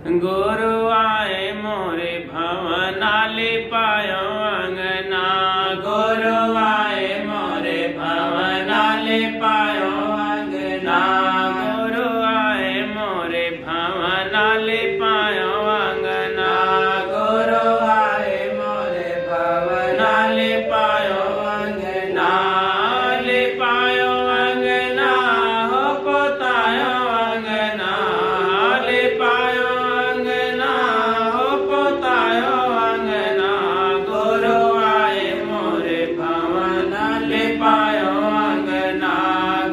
गुरु आए मोरे भवना लिपायो अंगना। गुरु आए मोरे भवना लिपायो अंगना। गुरु आए मोरे भवना लिपायो अंगना। गुरु आए मोरे भवना लिपायो अंगना। लिपायो अंगना हो पोतायो अंगना। लिपायो अंगना हो पोतायो अंगना। गुरु आए मोरे भवना लिपायो अंगना।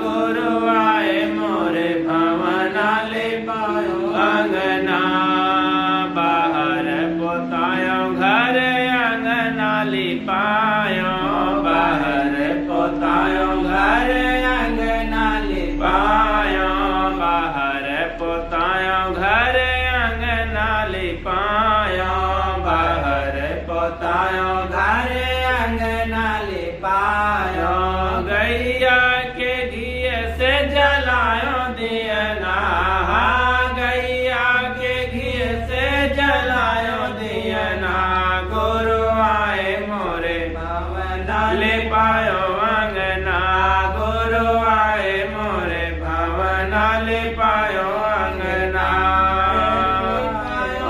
गुरु आए मोरे भवना लिपायो अंगना। बाहर पोतायो घर अंगना लिपायो। बाहर पोतायो घर अंगना लिपायो। बाहर पोतायो घर अंगना लिपायो। बाहर पोतायो घर अंगना लिपायो। गैया के घी से जलायो दियना। गैया के घी से जलायो दियना। गुरु आए मोरे भवना लिपायो अंगना। गुरु आए मोरे भवना लिपायो अंगना।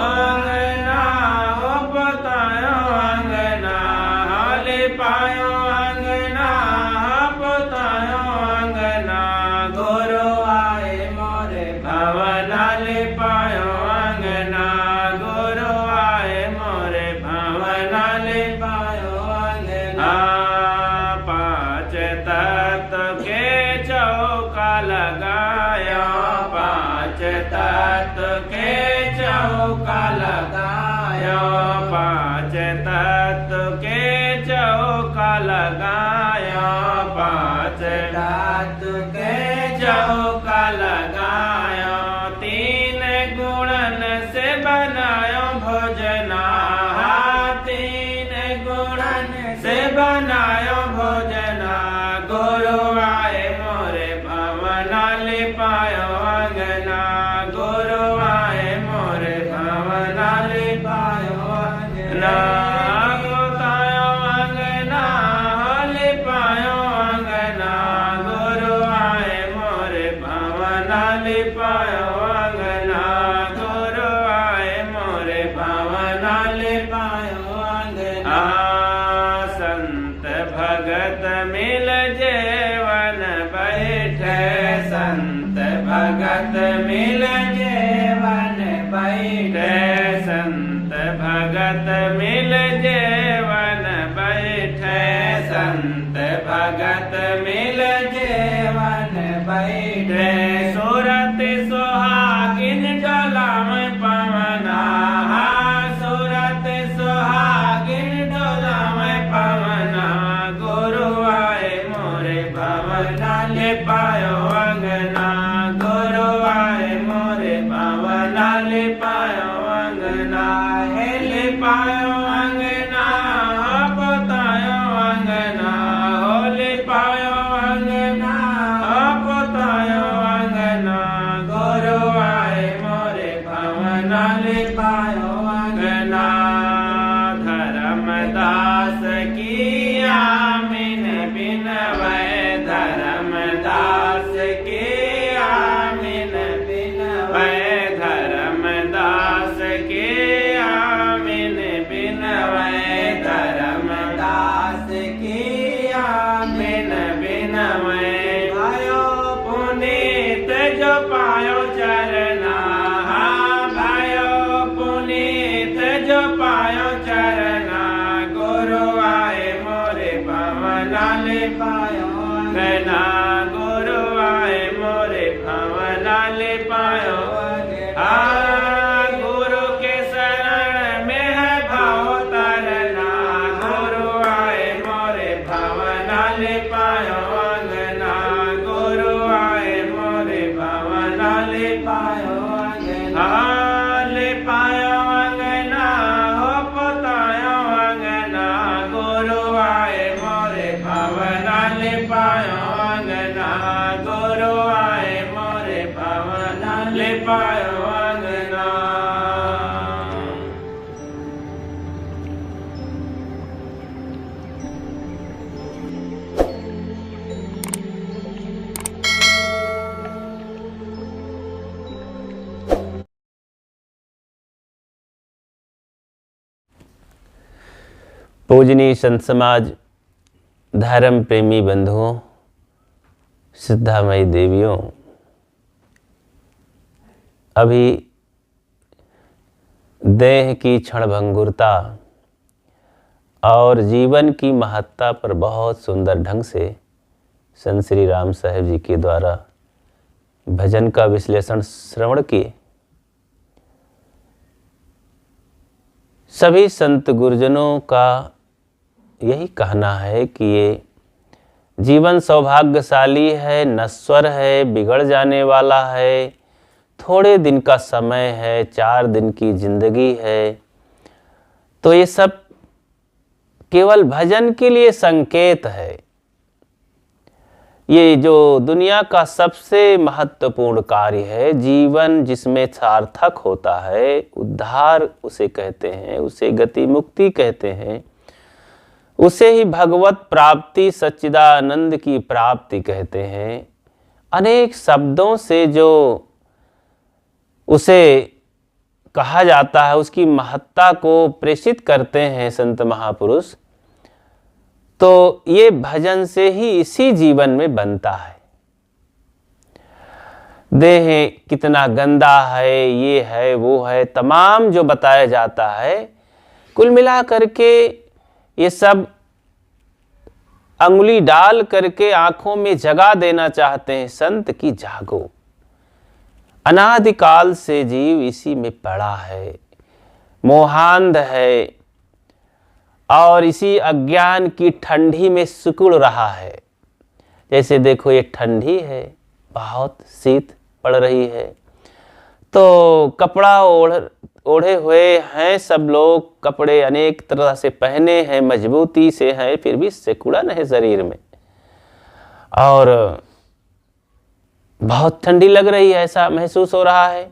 अंगना हो पोतायो अंगना। लिपायो अंगना पोतायो अंगना। गुरु आए मोरे भवना लिपायो अंगना। गुरु आए मोरे भवना लिपायो अंगना। पांच तत्व के चौका लगायो। पांच तत्व के चौका लगायो। पांच तत्व के चौका लगायो। पांच तत्व के चौका लगायो। तीन गुणन से बनायो भोजना। तीन गुणन से बनायो भोजना। गुरु आए मोरे भवना लिपायो अंगना। गुरु आए मोरे भवना लिपायो अंगना। पोतायो अंगना लिपायो अंगना। गुरु आए मोरे भवना लिपायो अंगना। गुरु आए मोरे भवना लिपायो अंगना। संत भगत मिल जेवन बैठे। संत भगत मिल जेवन बैठे। संत भगत मिल जेवन बैठे। संत भगत मिल जेवन बैठे। सूरत सुहागिन डोला में पवना। सूरत सुहागिन डोला में पवना। गुरु आए मोरे भवना लिपायो अंगना। गुरु आए मोरे भवना लिपायो अंगना। हे लिपायो अंगना पोतायो अंगना। हो लिपायो अंगना पोतायो अंगना। गुरु आए मोरे भवना लिपायो अंगना। धर्मदास की आमीन बिनवै। धर्मदास की आमीन बिनवै। धर्मदास की आमीन बिनवै। धर्मदास की आमीन बिनवै। भयो पुनीत जो पायो चरना। भयो पुनीत जो पायो चरना। गुरु आए मोरे भवना लिपायो अंगना। गुरु आए मोरे भवना लिपायो अंगना। गुरु के शरण में है भाव तरना। गुरु आए मोरे भवना लिपायो अंगना। गुरु आए मोरे भवना लिपायो अंगना। लिपायो अंगना हो पोतायो अंगना। गुरु आए मोरे भवना लिपायो अंगना। पूजनीय संत समाज, धर्म प्रेमी बंधुओं, सिद्धामयी देवियों, अभी देह की क्षणभंगुरता और जीवन की महत्ता पर बहुत सुंदर ढंग से संत श्री राम साहेब जी के द्वारा भजन का विश्लेषण श्रवण किए। सभी संत गुरुजनों का यही कहना है कि ये जीवन सौभाग्यशाली है, नश्वर है, बिगड़ जाने वाला है, थोड़े दिन का समय है, 4 दिन की जिंदगी है। तो ये सब केवल भजन के लिए संकेत है। ये जो दुनिया का सबसे महत्वपूर्ण कार्य है, जीवन जिसमें सार्थक होता है, उद्धार उसे कहते हैं, उसे गति मुक्ति कहते हैं, उसे ही भगवत प्राप्ति, सच्चिदानंद की प्राप्ति कहते हैं। अनेक शब्दों से जो उसे कहा जाता है, उसकी महत्ता को प्रेषित करते हैं संत महापुरुष। तो ये भजन से ही इसी जीवन में बनता है। देह कितना गंदा है, ये है, वो है, तमाम जो बताया जाता है, कुल मिला करके ये सब अंगुली डाल करके आंखों में जगा देना चाहते हैं संत की जागो। अनादिकाल से जीव इसी में पड़ा है, मोहांध है और इसी अज्ञान की ठंडी में सिकुड़ रहा है। जैसे देखो ये ठंडी है, बहुत शीत पड़ रही है, तो कपड़ा ओढ़े हुए हैं सब लोग, कपड़े अनेक तरह से पहने हैं, मजबूती से हैं, फिर भी सिकुड़न है शरीर में और बहुत ठंडी लग रही है, ऐसा महसूस हो रहा है।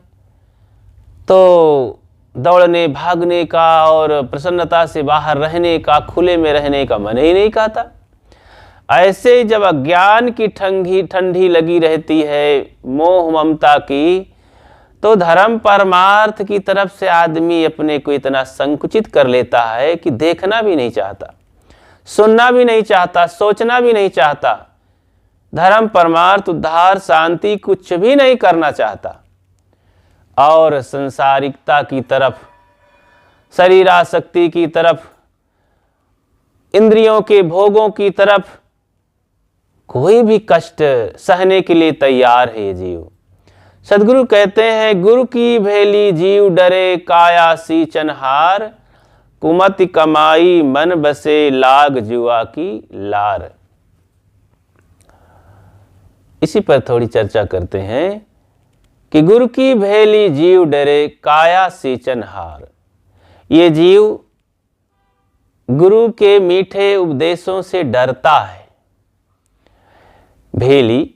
तो दौड़ने भागने का और प्रसन्नता से बाहर रहने का, खुले में रहने का मन ही नहीं कहता। ऐसे जब अज्ञान की ठंडी लगी रहती है, मोह ममता की, तो धर्म परमार्थ की तरफ से आदमी अपने को इतना संकुचित कर लेता है कि देखना भी नहीं चाहता, सुनना भी नहीं चाहता, सोचना भी नहीं चाहता, धर्म परमार्थ उद्धार शांति कुछ भी नहीं करना चाहता और संसारिकता की तरफ, शरीर आसक्ति की तरफ, इंद्रियों के भोगों की तरफ कोई भी कष्ट सहने के लिए तैयार है ये जीव। सदगुरु कहते हैं, गुरु की भेली जीव डरे, काया सींचन हार, कुमति कमाई मन बसे, लाग जुआ की लार। इसी पर थोड़ी चर्चा करते हैं कि गुरु की भेली जीव डरे, काया सींचन हार। ये जीव गुरु के मीठे उपदेशों से डरता है। भेली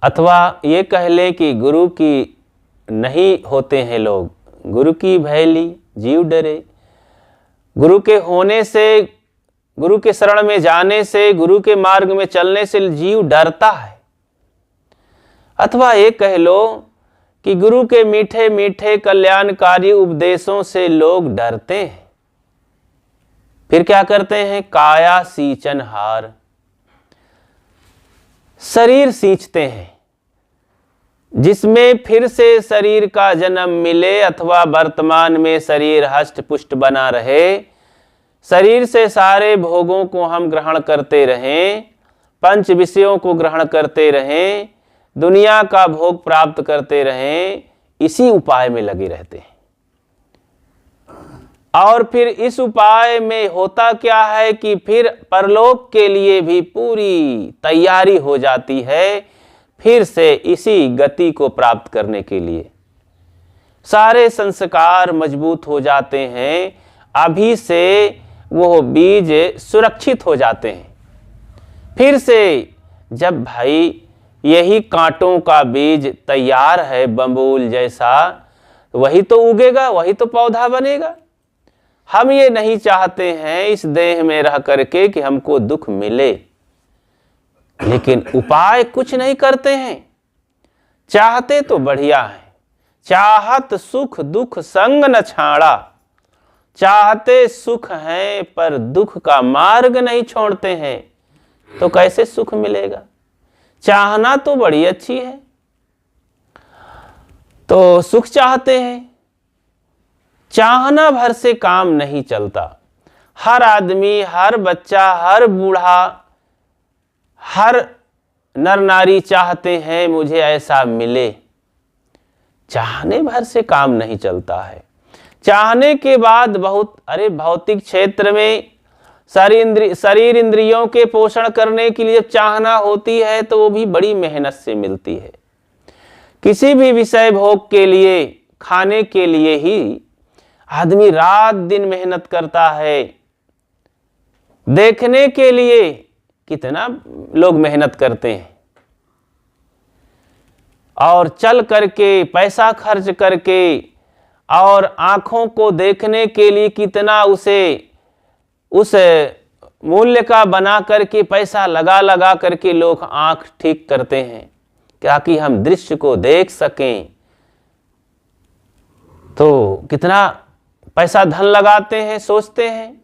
अथवा ये कह ले कि गुरु की नहीं होते हैं लोग, गुरु की भेली जीव डरे। गुरु के होने से, गुरु के शरण में जाने से, गुरु के मार्ग में चलने से जीव डरता है। अथवा ये कह लो कि गुरु के मीठे मीठे कल्याणकारी उपदेशों से लोग डरते हैं, फिर क्या करते हैं, काया सींचन हार, शरीर सींचते हैं, जिसमें फिर से शरीर का जन्म मिले अथवा वर्तमान में शरीर हष्ट पुष्ट बना रहे, शरीर से सारे भोगों को हम ग्रहण करते रहें, पंच विषयों को ग्रहण करते रहें, दुनिया का भोग प्राप्त करते रहें, इसी उपाय में लगे रहते हैं। और फिर इस उपाय में होता क्या है कि फिर परलोक के लिए भी पूरी तैयारी हो जाती है, फिर से इसी गति को प्राप्त करने के लिए सारे संस्कार मजबूत हो जाते हैं, अभी से वो बीज सुरक्षित हो जाते हैं। फिर से जब भाई यही कांटों का बीज तैयार है बंबूल जैसा, वही तो उगेगा, वही तो पौधा बनेगा। हम ये नहीं चाहते हैं इस देह में रह करके कि हमको दुख मिले, लेकिन उपाय कुछ नहीं करते हैं। चाहते तो बढ़िया है, चाहत सुख दुख संग न छाड़ा, चाहते सुख हैं पर दुख का मार्ग नहीं छोड़ते हैं, तो कैसे सुख मिलेगा? चाहना तो बड़ी अच्छी है, तो सुख चाहते हैं। चाहना भर से काम नहीं चलता। हर आदमी, हर बच्चा, हर बूढ़ा, हर नर नारी चाहते हैं मुझे ऐसा मिले। चाहने भर से काम नहीं चलता है। चाहने के बाद भौतिक क्षेत्र में शरीर इंद्रियों के पोषण करने के लिए जब चाहना होती है तो वो भी बड़ी मेहनत से मिलती है। किसी भी विषय भोग के लिए, खाने के लिए ही आदमी रात दिन मेहनत करता है। देखने के लिए कितना लोग मेहनत करते हैं, और चल करके पैसा खर्च करके, और आंखों को देखने के लिए कितना उसे उस मूल्य का बना करके पैसा लगा लगा करके लोग आंख ठीक करते हैं ताकि हम दृश्य को देख सकें। तो कितना पैसा धन लगाते हैं, सोचते हैं।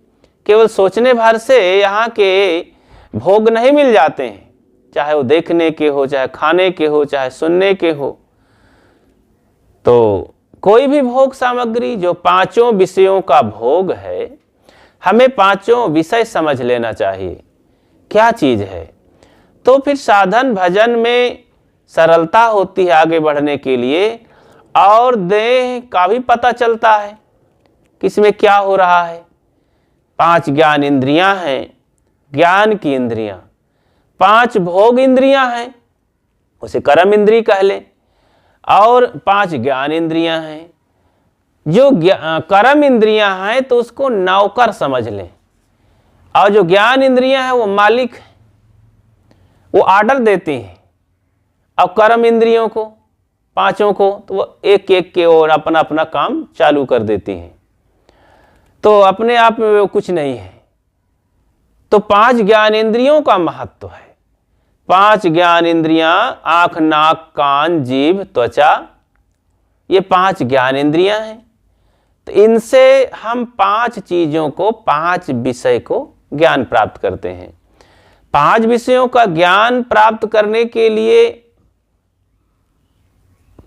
केवल सोचने भर से यहाँ के भोग नहीं मिल जाते हैं, चाहे वो देखने के हो, चाहे खाने के हो, चाहे सुनने के हो। तो कोई भी भोग सामग्री जो पांचों विषयों का भोग है, हमें पांचों विषय समझ लेना चाहिए क्या चीज है। तो फिर साधन भजन में सरलता होती है आगे बढ़ने के लिए, और देह का भी पता चलता है किसमें क्या हो रहा है। 5 ज्ञान इंद्रियां हैं, ज्ञान की इंद्रियां। 5 भोग इंद्रियां हैं, उसे कर्म इंद्री कह ले, और 5 ज्ञान इंद्रियां हैं। जो कर्म इंद्रियां हैं तो उसको नौकर समझ लें, और जो ज्ञान इंद्रियां हैं वो मालिक है, वो आर्डर देती हैं। अब कर्म इंद्रियों को, पांचों को, तो वो एक एक के और अपना अपना काम चालू कर देती हैं, तो अपने आप में वो कुछ नहीं है। तो 5 ज्ञान इंद्रियों का महत्व है। 5 ज्ञान इंद्रियां, आंख, नाक, कान, जीभ, त्वचा, ये 5 ज्ञान इंद्रियां हैं। तो इनसे हम 5 चीजों को, 5 विषय को ज्ञान प्राप्त करते हैं। 5 विषयों का ज्ञान प्राप्त करने के लिए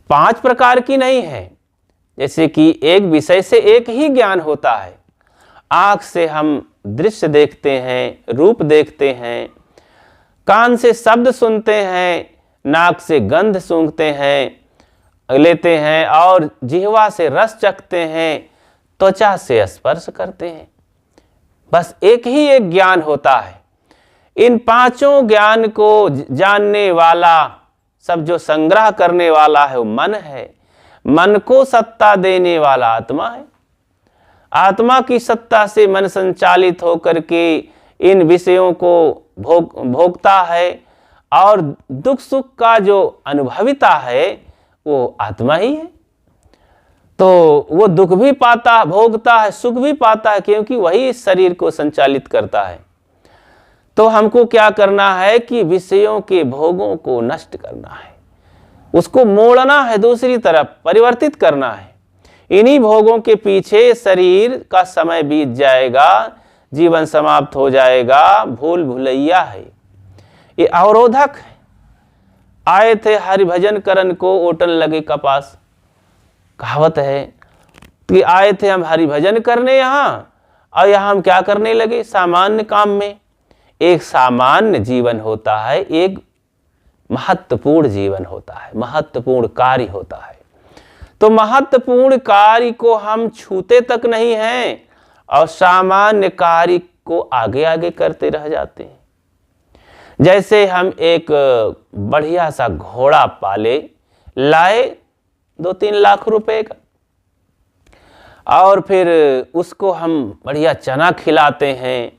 5 प्रकार की नहीं है, जैसे कि एक विषय से एक ही ज्ञान होता है। आंख से हम दृश्य देखते हैं, रूप देखते हैं, कान से शब्द सुनते हैं, नाक से गंध सूंघते हैं, लेते हैं, और जिह्वा से रस चखते हैं, त्वचा से स्पर्श करते हैं। बस एक ही एक ज्ञान होता है। इन 5 ज्ञान को जानने वाला, सब जो संग्रह करने वाला है वो मन है। मन को सत्ता देने वाला आत्मा है। आत्मा की सत्ता से मन संचालित होकर के इन विषयों को भोगता है, और दुख सुख का जो अनुभविता है वो आत्मा ही है। तो वो दुख भी पाता, भोगता है, सुख भी पाता है, क्योंकि वही इस शरीर को संचालित करता है। तो हमको क्या करना है कि विषयों के भोगों को नष्ट करना है, उसको मोड़ना है, दूसरी तरफ परिवर्तित करना है। इन्हीं भोगों के पीछे शरीर का समय बीत जाएगा, जीवन समाप्त हो जाएगा, भूल भुलैया है, ये अवरोधक है। आए थे हरिभजन करन को ओटन लगे कपास, कहावत है कि आए थे हम हरिभजन करने यहाँ, और यहाँ हम क्या करने लगे? सामान्य काम में। एक सामान्य जीवन होता है, एक महत्वपूर्ण जीवन होता है, महत्वपूर्ण कार्य होता है। तो महत्वपूर्ण कार्य को हम छूते तक नहीं हैं, और सामान्य कार्य को आगे आगे करते रह जाते हैं। जैसे हम एक बढ़िया सा घोड़ा पाले, लाए 2-3 लाख रुपए का, और फिर उसको हम बढ़िया चना खिलाते हैं,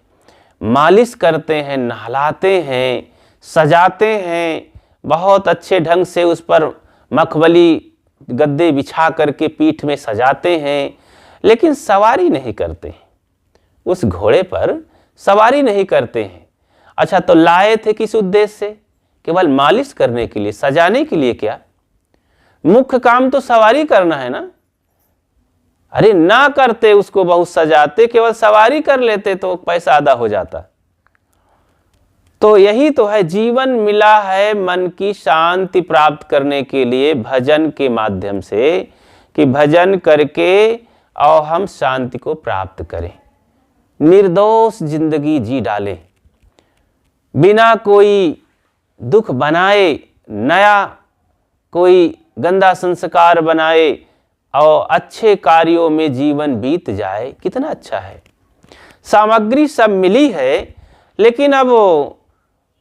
मालिश करते हैं, नहलाते हैं, सजाते हैं, बहुत अच्छे ढंग से उस पर मखमली गद्दे बिछा करके पीठ में सजाते हैं, लेकिन सवारी नहीं करते हैं, उस घोड़े पर सवारी नहीं करते हैं। अच्छा, तो लाए थे किस उद्देश्य से? केवल मालिश करने के लिए, सजाने के लिए क्या? मुख्य काम तो सवारी करना है ना। अरे ना करते, उसको बहुत सजाते, केवल सवारी कर लेते तो पैसा आधा हो जाता। तो यही तो है, जीवन मिला है मन की शांति प्राप्त करने के लिए भजन के माध्यम से, कि भजन करके और हम शांति को प्राप्त करें, निर्दोष जिंदगी जी डालें, बिना कोई दुख बनाए, नया कोई गंदा संस्कार बनाए और अच्छे कार्यों में जीवन बीत जाए, कितना अच्छा है। सामग्री सब मिली है, लेकिन अब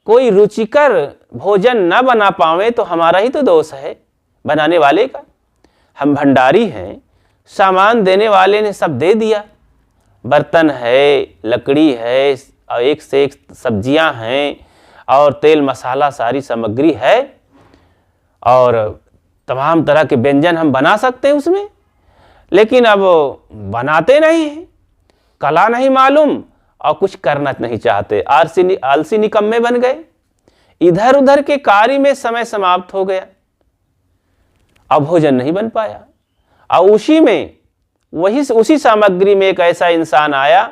कोई रुचिकर भोजन न बना पावे तो हमारा ही तो दोष है, बनाने वाले का। हम भंडारी हैं, सामान देने वाले ने सब दे दिया, बर्तन है, लकड़ी है, और एक से एक सब्जियां हैं, और तेल मसाला सारी सामग्री है, और तमाम तरह के व्यंजन हम बना सकते हैं उसमें, लेकिन अब बनाते नहीं हैं, कला नहीं मालूम और कुछ करना नहीं चाहते, आलसी निकम्मे बन गए, इधर उधर के कार्य में समय समाप्त हो गया, अब भोजन नहीं बन पाया। और उसी सामग्री में एक ऐसा इंसान आया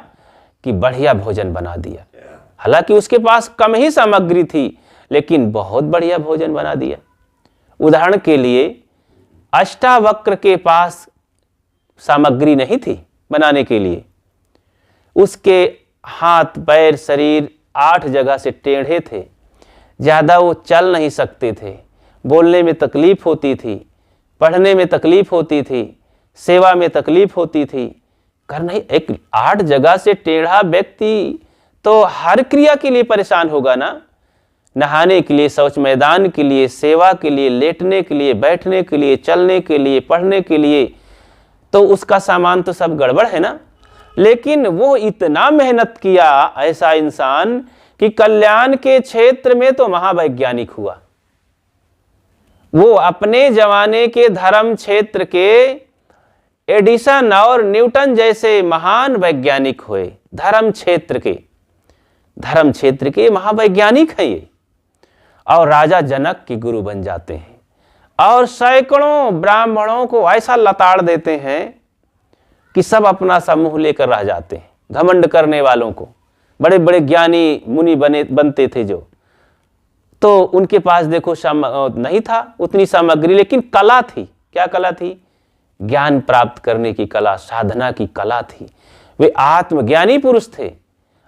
कि बढ़िया भोजन बना दिया, हालांकि उसके पास कम ही सामग्री थी, लेकिन बहुत बढ़िया भोजन बना दिया। उदाहरण के लिए, अष्टावक्र के पास सामग्री नहीं थी बनाने के लिए, उसके हाथ पैर शरीर 8 जगह से टेढ़े थे, ज़्यादा वो चल नहीं सकते थे, बोलने में तकलीफ होती थी, पढ़ने में तकलीफ होती थी, सेवा में तकलीफ होती थी, कर नहीं। एक 8 जगह से टेढ़ा व्यक्ति तो हर क्रिया के लिए परेशान होगा ना, नहाने के लिए, शौच मैदान के लिए, सेवा के लिए, लेटने के लिए, बैठने के लिए, चलने के लिए, पढ़ने के लिए, तो उसका सामान तो सब गड़बड़ है ना। लेकिन वो इतना मेहनत किया ऐसा इंसान कि कल्याण के क्षेत्र में तो महावैज्ञानिक हुआ। वो अपने जमाने के धर्म क्षेत्र के एडिसन और न्यूटन जैसे महान वैज्ञानिक हुए, धर्म क्षेत्र के महावैज्ञानिक हैं ये, और राजा जनक के गुरु बन जाते हैं, और सैकड़ों ब्राह्मणों को ऐसा लताड़ देते हैं कि सब अपना समूह लेकर रह जाते हैं। घमंड करने वालों को, बड़े बड़े ज्ञानी मुनि बनते थे जो, तो उनके पास देखो नहीं था उतनी सामग्री, लेकिन कला थी। क्या कला थी? ज्ञान प्राप्त करने की कला, साधना की कला थी। वे आत्मज्ञानी पुरुष थे।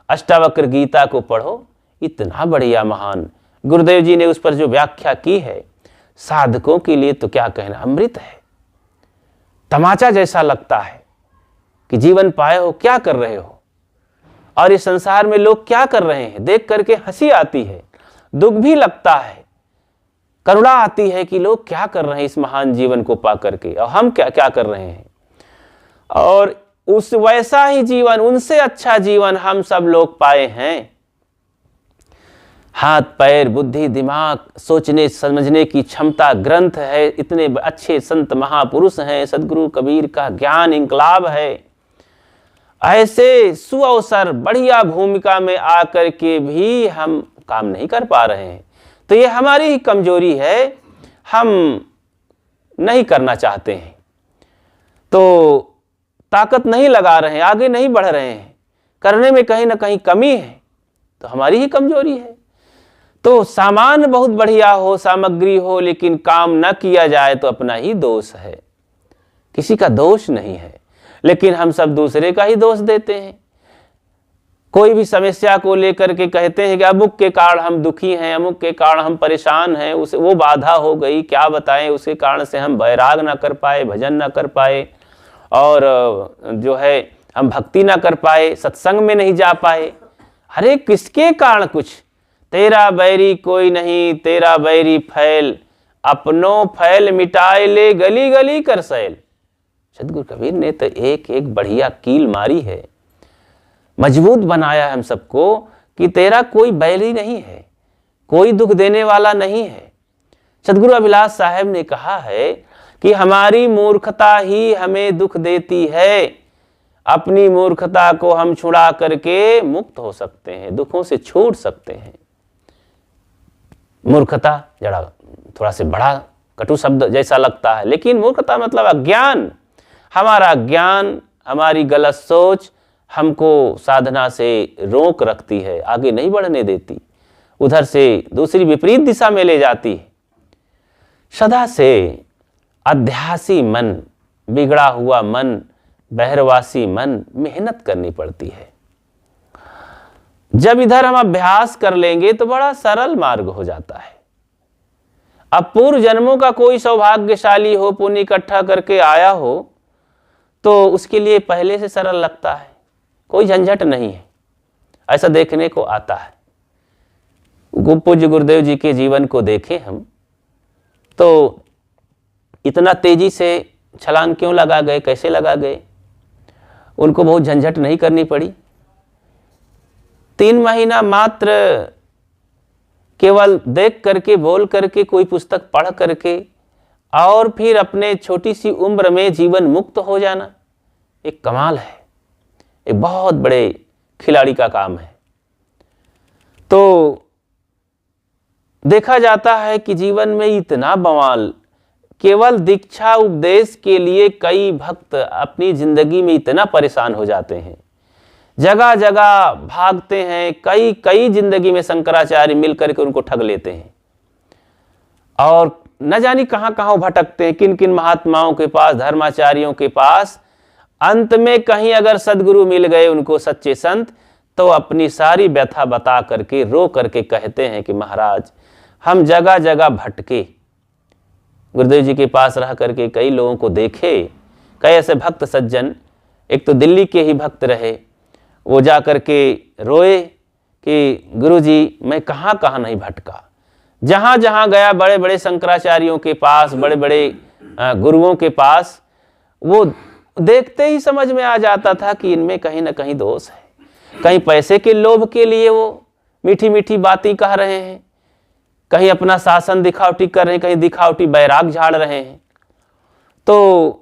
अष्टावक्र गीता को पढ़ो, इतना बढ़िया महान, गुरुदेव जी ने उस पर जो व्याख्या की है, साधकों के लिए तो क्या कहना, अमृत है। तमाचा जैसा लगता है कि जीवन पाए हो, क्या कर रहे हो, और इस संसार में लोग क्या कर रहे हैं, देख करके हंसी आती है, दुख भी लगता है, करुणा आती है कि लोग क्या कर रहे हैं इस महान जीवन को पा करके, और हम क्या क्या कर रहे हैं। और उस वैसा ही जीवन, उनसे अच्छा जीवन हम सब लोग पाए हैं। हाथ पैर बुद्धि दिमाग, सोचने समझने की क्षमता, ग्रंथ है, इतने अच्छे संत महापुरुष हैं, सदगुरु कबीर का ज्ञान इंकलाब है। ऐसे सुअवसर बढ़िया भूमिका में आकर के भी हम काम नहीं कर पा रहे हैं, तो ये हमारी ही कमजोरी है, हम नहीं करना चाहते हैं, तो ताकत नहीं लगा रहे हैं, आगे नहीं बढ़ रहे हैं, करने में कहीं ना कहीं कमी है, तो हमारी ही कमजोरी है। तो सामान बहुत बढ़िया हो, सामग्री हो, लेकिन काम न किया जाए तो अपना ही दोष है, किसी का दोष नहीं है, लेकिन हम सब दूसरे का ही दोष देते हैं। कोई भी समस्या को लेकर के कहते हैं कि अमुक के कारण हम दुखी हैं, अमुक के कारण हम परेशान हैं, उसे वो बाधा हो गई, क्या बताएं, उसके कारण से हम वैराग ना कर पाए, भजन ना कर पाए, और जो है हम भक्ति ना कर पाए, सत्संग में नहीं जा पाए। अरे किसके कारण कुछ, तेरा बैरी कोई नहीं, तेरा बैरी फैल, अपनों फैल मिटाए ले, गली गली कर सैल। सदगुरु कबीर ने तो एक एक बढ़िया कील मारी है, मजबूत बनाया हम सबको कि तेरा कोई बैरी नहीं है, कोई दुख देने वाला नहीं है। सदगुरु अभिलाष साहब ने कहा है कि हमारी मूर्खता ही हमें दुख देती है, अपनी मूर्खता को हम छुड़ा करके मुक्त हो सकते हैं, दुखों से छूट सकते हैं। मूर्खता जरा थोड़ा से बड़ा कटु शब्द जैसा लगता है, लेकिन मूर्खता मतलब अज्ञान। हमारा ज्ञान, हमारी गलत सोच हमको साधना से रोक रखती है, आगे नहीं बढ़ने देती, उधर से दूसरी विपरीत दिशा में ले जाती है। सदा से अध्यासी मन, बिगड़ा हुआ मन, बहरवासी मन, मेहनत करनी पड़ती है। जब इधर हम अभ्यास कर लेंगे तो बड़ा सरल मार्ग हो जाता है। अब पूर्व जन्मों का कोई सौभाग्यशाली हो, पुण्य इकट्ठा करके आया हो, तो उसके लिए पहले से सरल लगता है, कोई झंझट नहीं है, ऐसा देखने को आता है। पूज्य गुरुदेव जी के जीवन को देखें हम, तो इतना तेजी से छलांग क्यों लगा गए, कैसे लगा गए? उनको बहुत झंझट नहीं करनी पड़ी। 3 महीना मात्र केवल देख करके, बोल करके, कोई पुस्तक पढ़ करके और फिर अपने छोटी सी उम्र में जीवन मुक्त हो जाना एक कमाल है, एक बहुत बड़े खिलाड़ी का काम है। तो देखा जाता है कि जीवन में इतना बवाल, केवल दीक्षा उपदेश के लिए कई भक्त अपनी जिंदगी में इतना परेशान हो जाते हैं, जगह जगह भागते हैं, कई जिंदगी में शंकराचार्य मिलकर के उनको ठग लेते हैं और न जानी कहां कहां भटकते हैं, किन किन महात्माओं के पास, धर्माचार्यों के पास। अंत में कहीं अगर सदगुरु मिल गए उनको, सच्चे संत, तो अपनी सारी व्यथा बता करके, रो करके कहते हैं कि महाराज हम जगह जगह भटके। गुरुदेव जी के पास रह करके कई लोगों को देखे, कई ऐसे भक्त सज्जन, एक तो दिल्ली के ही भक्त रहे, वो जा करके रोए कि गुरुजी मैं कहाँ कहाँ नहीं भटका, जहाँ जहाँ गया बड़े बड़े शंकराचार्यों के पास, बड़े बड़े गुरुओं के पास, वो देखते ही समझ में आ जाता था कि इनमें कहीं ना कहीं दोष है। कहीं पैसे के लोभ के लिए वो मीठी मीठी बातें कह रहे हैं, कहीं अपना शासन दिखावटी कर रहे हैं, कहीं दिखावटी बैराग झाड़ रहे हैं। तो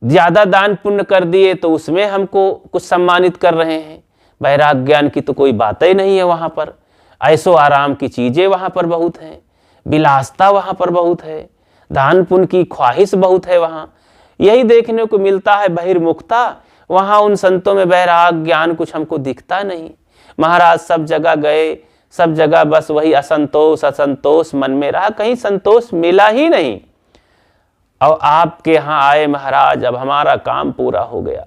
ज्यादा दान पुण्य कर दिए तो उसमें हमको कुछ सम्मानित कर रहे हैं। बैराग ज्ञान की तो कोई बात ही नहीं है वहां पर। ऐसो आराम की चीजें वहां पर बहुत हैं, विलासता वहां पर बहुत है, दान पुण्य की ख्वाहिश बहुत है वहां। यही देखने को मिलता है बहिर्मुखता। वहां उन संतों में बैराग ज्ञान कुछ हमको दिखता नहीं। महाराज सब जगह गए, सब जगह बस वही असंतोष मन में रहा, कहीं संतोष मिला ही नहीं। और आपके यहाँ आए महाराज, अब हमारा काम पूरा हो गया।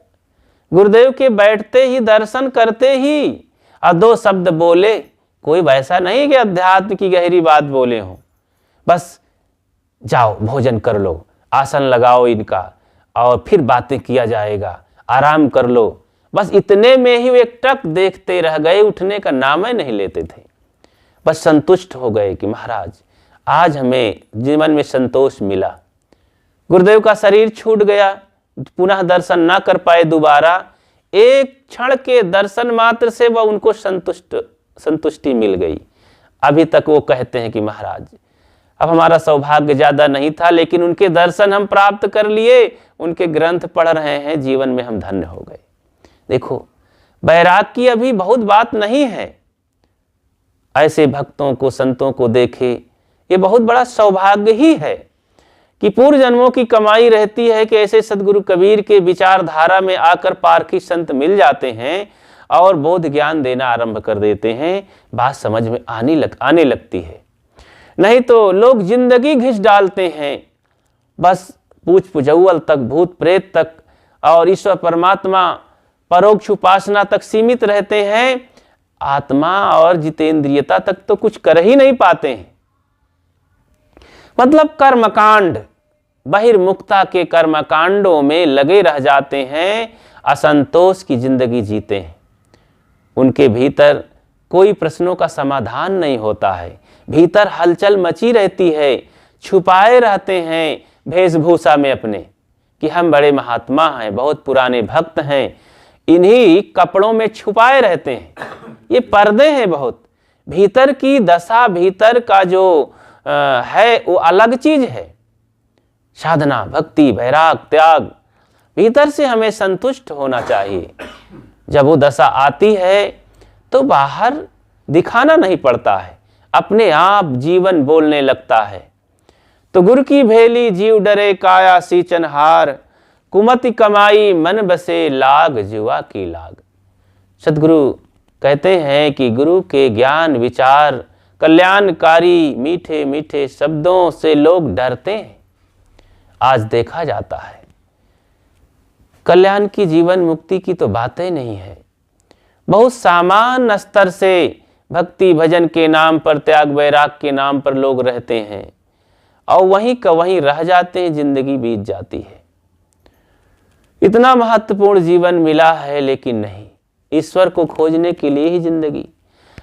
गुरुदेव के बैठते ही, दर्शन करते ही और 2 शब्द बोले, कोई वैसा नहीं कि अध्यात्म की गहरी बात बोले हो, बस जाओ भोजन कर लो, आसन लगाओ इनका और फिर बातें किया जाएगा, आराम कर लो। बस इतने में ही वे एकटक देखते रह गए, उठने का नाम ही नहीं लेते थे। बस संतुष्ट हो गए कि महाराज आज हमें जीवन में संतोष मिला। गुरुदेव का शरीर छूट गया, पुनः दर्शन ना कर पाए दोबारा, एक क्षण के दर्शन मात्र से वह उनको संतुष्टि मिल गई। अभी तक वो कहते हैं कि महाराज अब हमारा सौभाग्य ज्यादा नहीं था, लेकिन उनके दर्शन हम प्राप्त कर लिए, उनके ग्रंथ पढ़ रहे हैं, जीवन में हम धन्य हो गए। देखो बैराग की अभी बहुत बात नहीं है। ऐसे भक्तों को, संतों को देखे, ये बहुत बड़ा सौभाग्य ही है कि पूर्व जन्मों की कमाई रहती है कि ऐसे सदगुरु कबीर के विचारधारा में आकर पारखी संत मिल जाते हैं और बोध ज्ञान देना आरंभ कर देते हैं, बात समझ में आने लगती है। नहीं तो लोग जिंदगी घिस डालते हैं, बस पूछ पुजौल तक, भूत प्रेत तक और ईश्वर परमात्मा परोक्ष उपासना तक सीमित रहते हैं। आत्मा और जितेंद्रियता तक तो कुछ कर ही नहीं पाते हैं। मतलब कर्मकांड, बहिर्मुखता के कर्मकांडों में लगे रह जाते हैं, असंतोष की जिंदगी जीते हैं। उनके भीतर कोई प्रश्नों का समाधान नहीं होता है, भीतर हलचल मची रहती है, छुपाए रहते हैं वेशभूषा में अपने कि हम बड़े महात्मा हैं, बहुत पुराने भक्त हैं, इन्हीं कपड़ों में छुपाए रहते हैं। ये पर्दे हैं बहुत। भीतर की दशा, भीतर का जो है वो अलग चीज है। साधना, भक्ति, वैराग, त्याग, भीतर से हमें संतुष्ट होना चाहिए। जब वो दशा आती है तो बाहर दिखाना नहीं पड़ता है, अपने आप जीवन बोलने लगता है। तो गुर की भेली जीव डरे काया सींचनहार, कुमति कमाई मन बसे लाग जुआ की लाग। सदगुरु कहते हैं कि गुरु के ज्ञान विचार कल्याणकारी मीठे मीठे शब्दों से लोग डरते हैं। आज देखा जाता है कल्याण की जीवन मुक्ति की तो बातें नहीं है। बहुत सामान्य स्तर से भक्ति भजन के नाम पर, त्याग वैराग के नाम पर लोग रहते हैं और वहीं का वहीं रह जाते हैं, जिंदगी बीत जाती है। इतना महत्वपूर्ण जीवन मिला है लेकिन नहीं, ईश्वर को खोजने के लिए ही जिंदगी।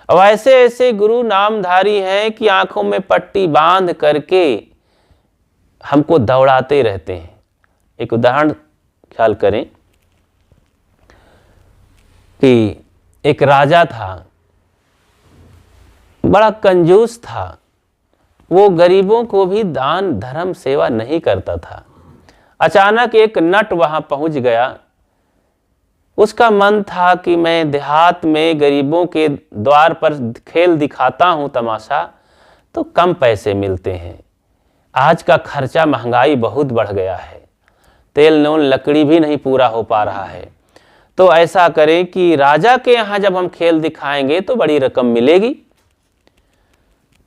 अब ऐसे ऐसे गुरु नामधारी हैं कि आंखों में पट्टी बांध करके हमको दौड़ाते रहते हैं। एक उदाहरण ख्याल करें कि एक राजा था, बड़ा कंजूस था, वो गरीबों को भी दान धर्म सेवा नहीं करता था। अचानक एक नट वहां पहुंच गया। उसका मन था कि मैं देहात में गरीबों के द्वार पर खेल दिखाता हूं तमाशा, तो कम पैसे मिलते हैं। आज का खर्चा, महंगाई बहुत बढ़ गया है, तेल नून लकड़ी भी नहीं पूरा हो पा रहा है, तो ऐसा करें कि राजा के यहाँ जब हम खेल दिखाएंगे तो बड़ी रकम मिलेगी।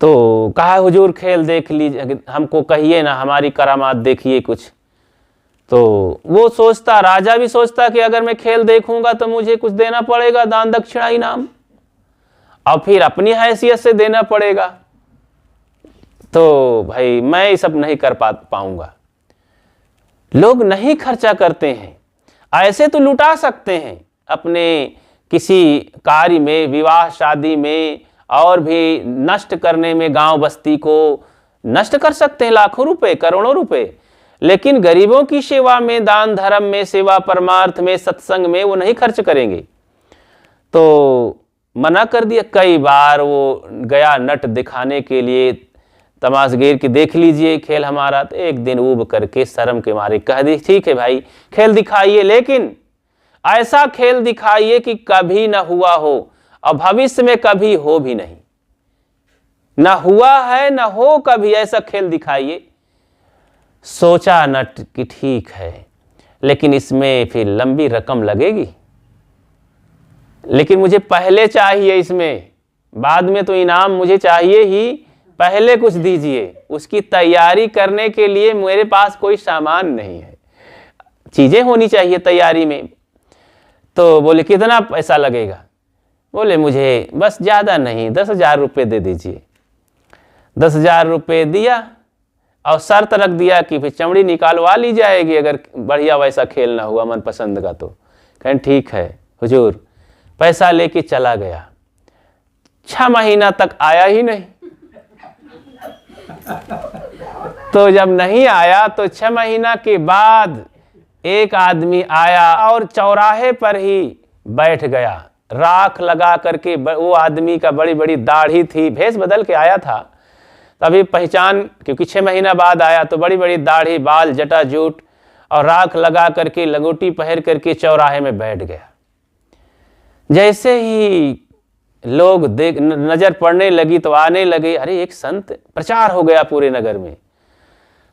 तो कहा हुजूर खेल देख लीजिए, हमको कहिए ना, हमारी करामात देखिए कुछ। तो वो सोचता, राजा भी सोचता कि अगर मैं खेल देखूंगा तो मुझे कुछ देना पड़ेगा, दान दक्षिणा इनाम, और फिर अपनी हैसियत से देना पड़ेगा। तो भाई मैं ये सब नहीं कर पाऊंगा। लोग नहीं खर्चा करते हैं। ऐसे तो लुटा सकते हैं अपने किसी कार्य में, विवाह शादी में, और भी नष्ट करने में, गांव बस्ती को नष्ट कर सकते हैं लाखों रुपए, करोड़ों रुपए, लेकिन गरीबों की सेवा में, दान धर्म में, सेवा परमार्थ में, सत्संग में वो नहीं खर्च करेंगे। तो मना कर दिया। कई बार वो गया नट दिखाने के लिए तमाशगीर की, देख लीजिए खेल हमारा। तो एक दिन ऊब करके शर्म के मारे कह दी, ठीक है भाई खेल दिखाइए, लेकिन ऐसा खेल दिखाइए कि कभी न हुआ हो और भविष्य में कभी हो भी नहीं, न हुआ है न हो कभी, ऐसा खेल दिखाइए। सोचा नट कि ठीक है, लेकिन इसमें फिर लंबी रकम लगेगी, लेकिन मुझे पहले चाहिए इसमें, बाद में तो इनाम मुझे चाहिए ही, पहले कुछ दीजिए। उसकी तैयारी करने के लिए मेरे पास कोई सामान नहीं है, चीजें होनी चाहिए तैयारी में। तो बोले कितना पैसा लगेगा? बोले मुझे बस ज्यादा नहीं, 10,000 रुपये दे दीजिए। 10,000 रुपये दिया और शर्त रख दिया कि फिर चमड़ी निकालवा ली जाएगी अगर बढ़िया वैसा खेल ना हुआ मनपसंद का। तो कहें ठीक है हुजूर, पैसा लेके चला गया। 6 महीना तक आया ही नहीं। तो जब नहीं आया तो 6 महीना के बाद एक आदमी आया और चौराहे पर ही बैठ गया, राख लगा करके। वो आदमी का बड़ी बड़ी दाढ़ी थी, भेष बदल के आया था, तभी पहचान, क्योंकि 6 महीना बाद आया, तो बड़ी बड़ी दाढ़ी, बाल, जटा जूट और राख लगा करके, लंगोटी पहन करके चौराहे में बैठ गया। जैसे ही लोग नजर पड़ने लगी तो आने लगे, अरे एक संत, प्रचार हो गया पूरे नगर में।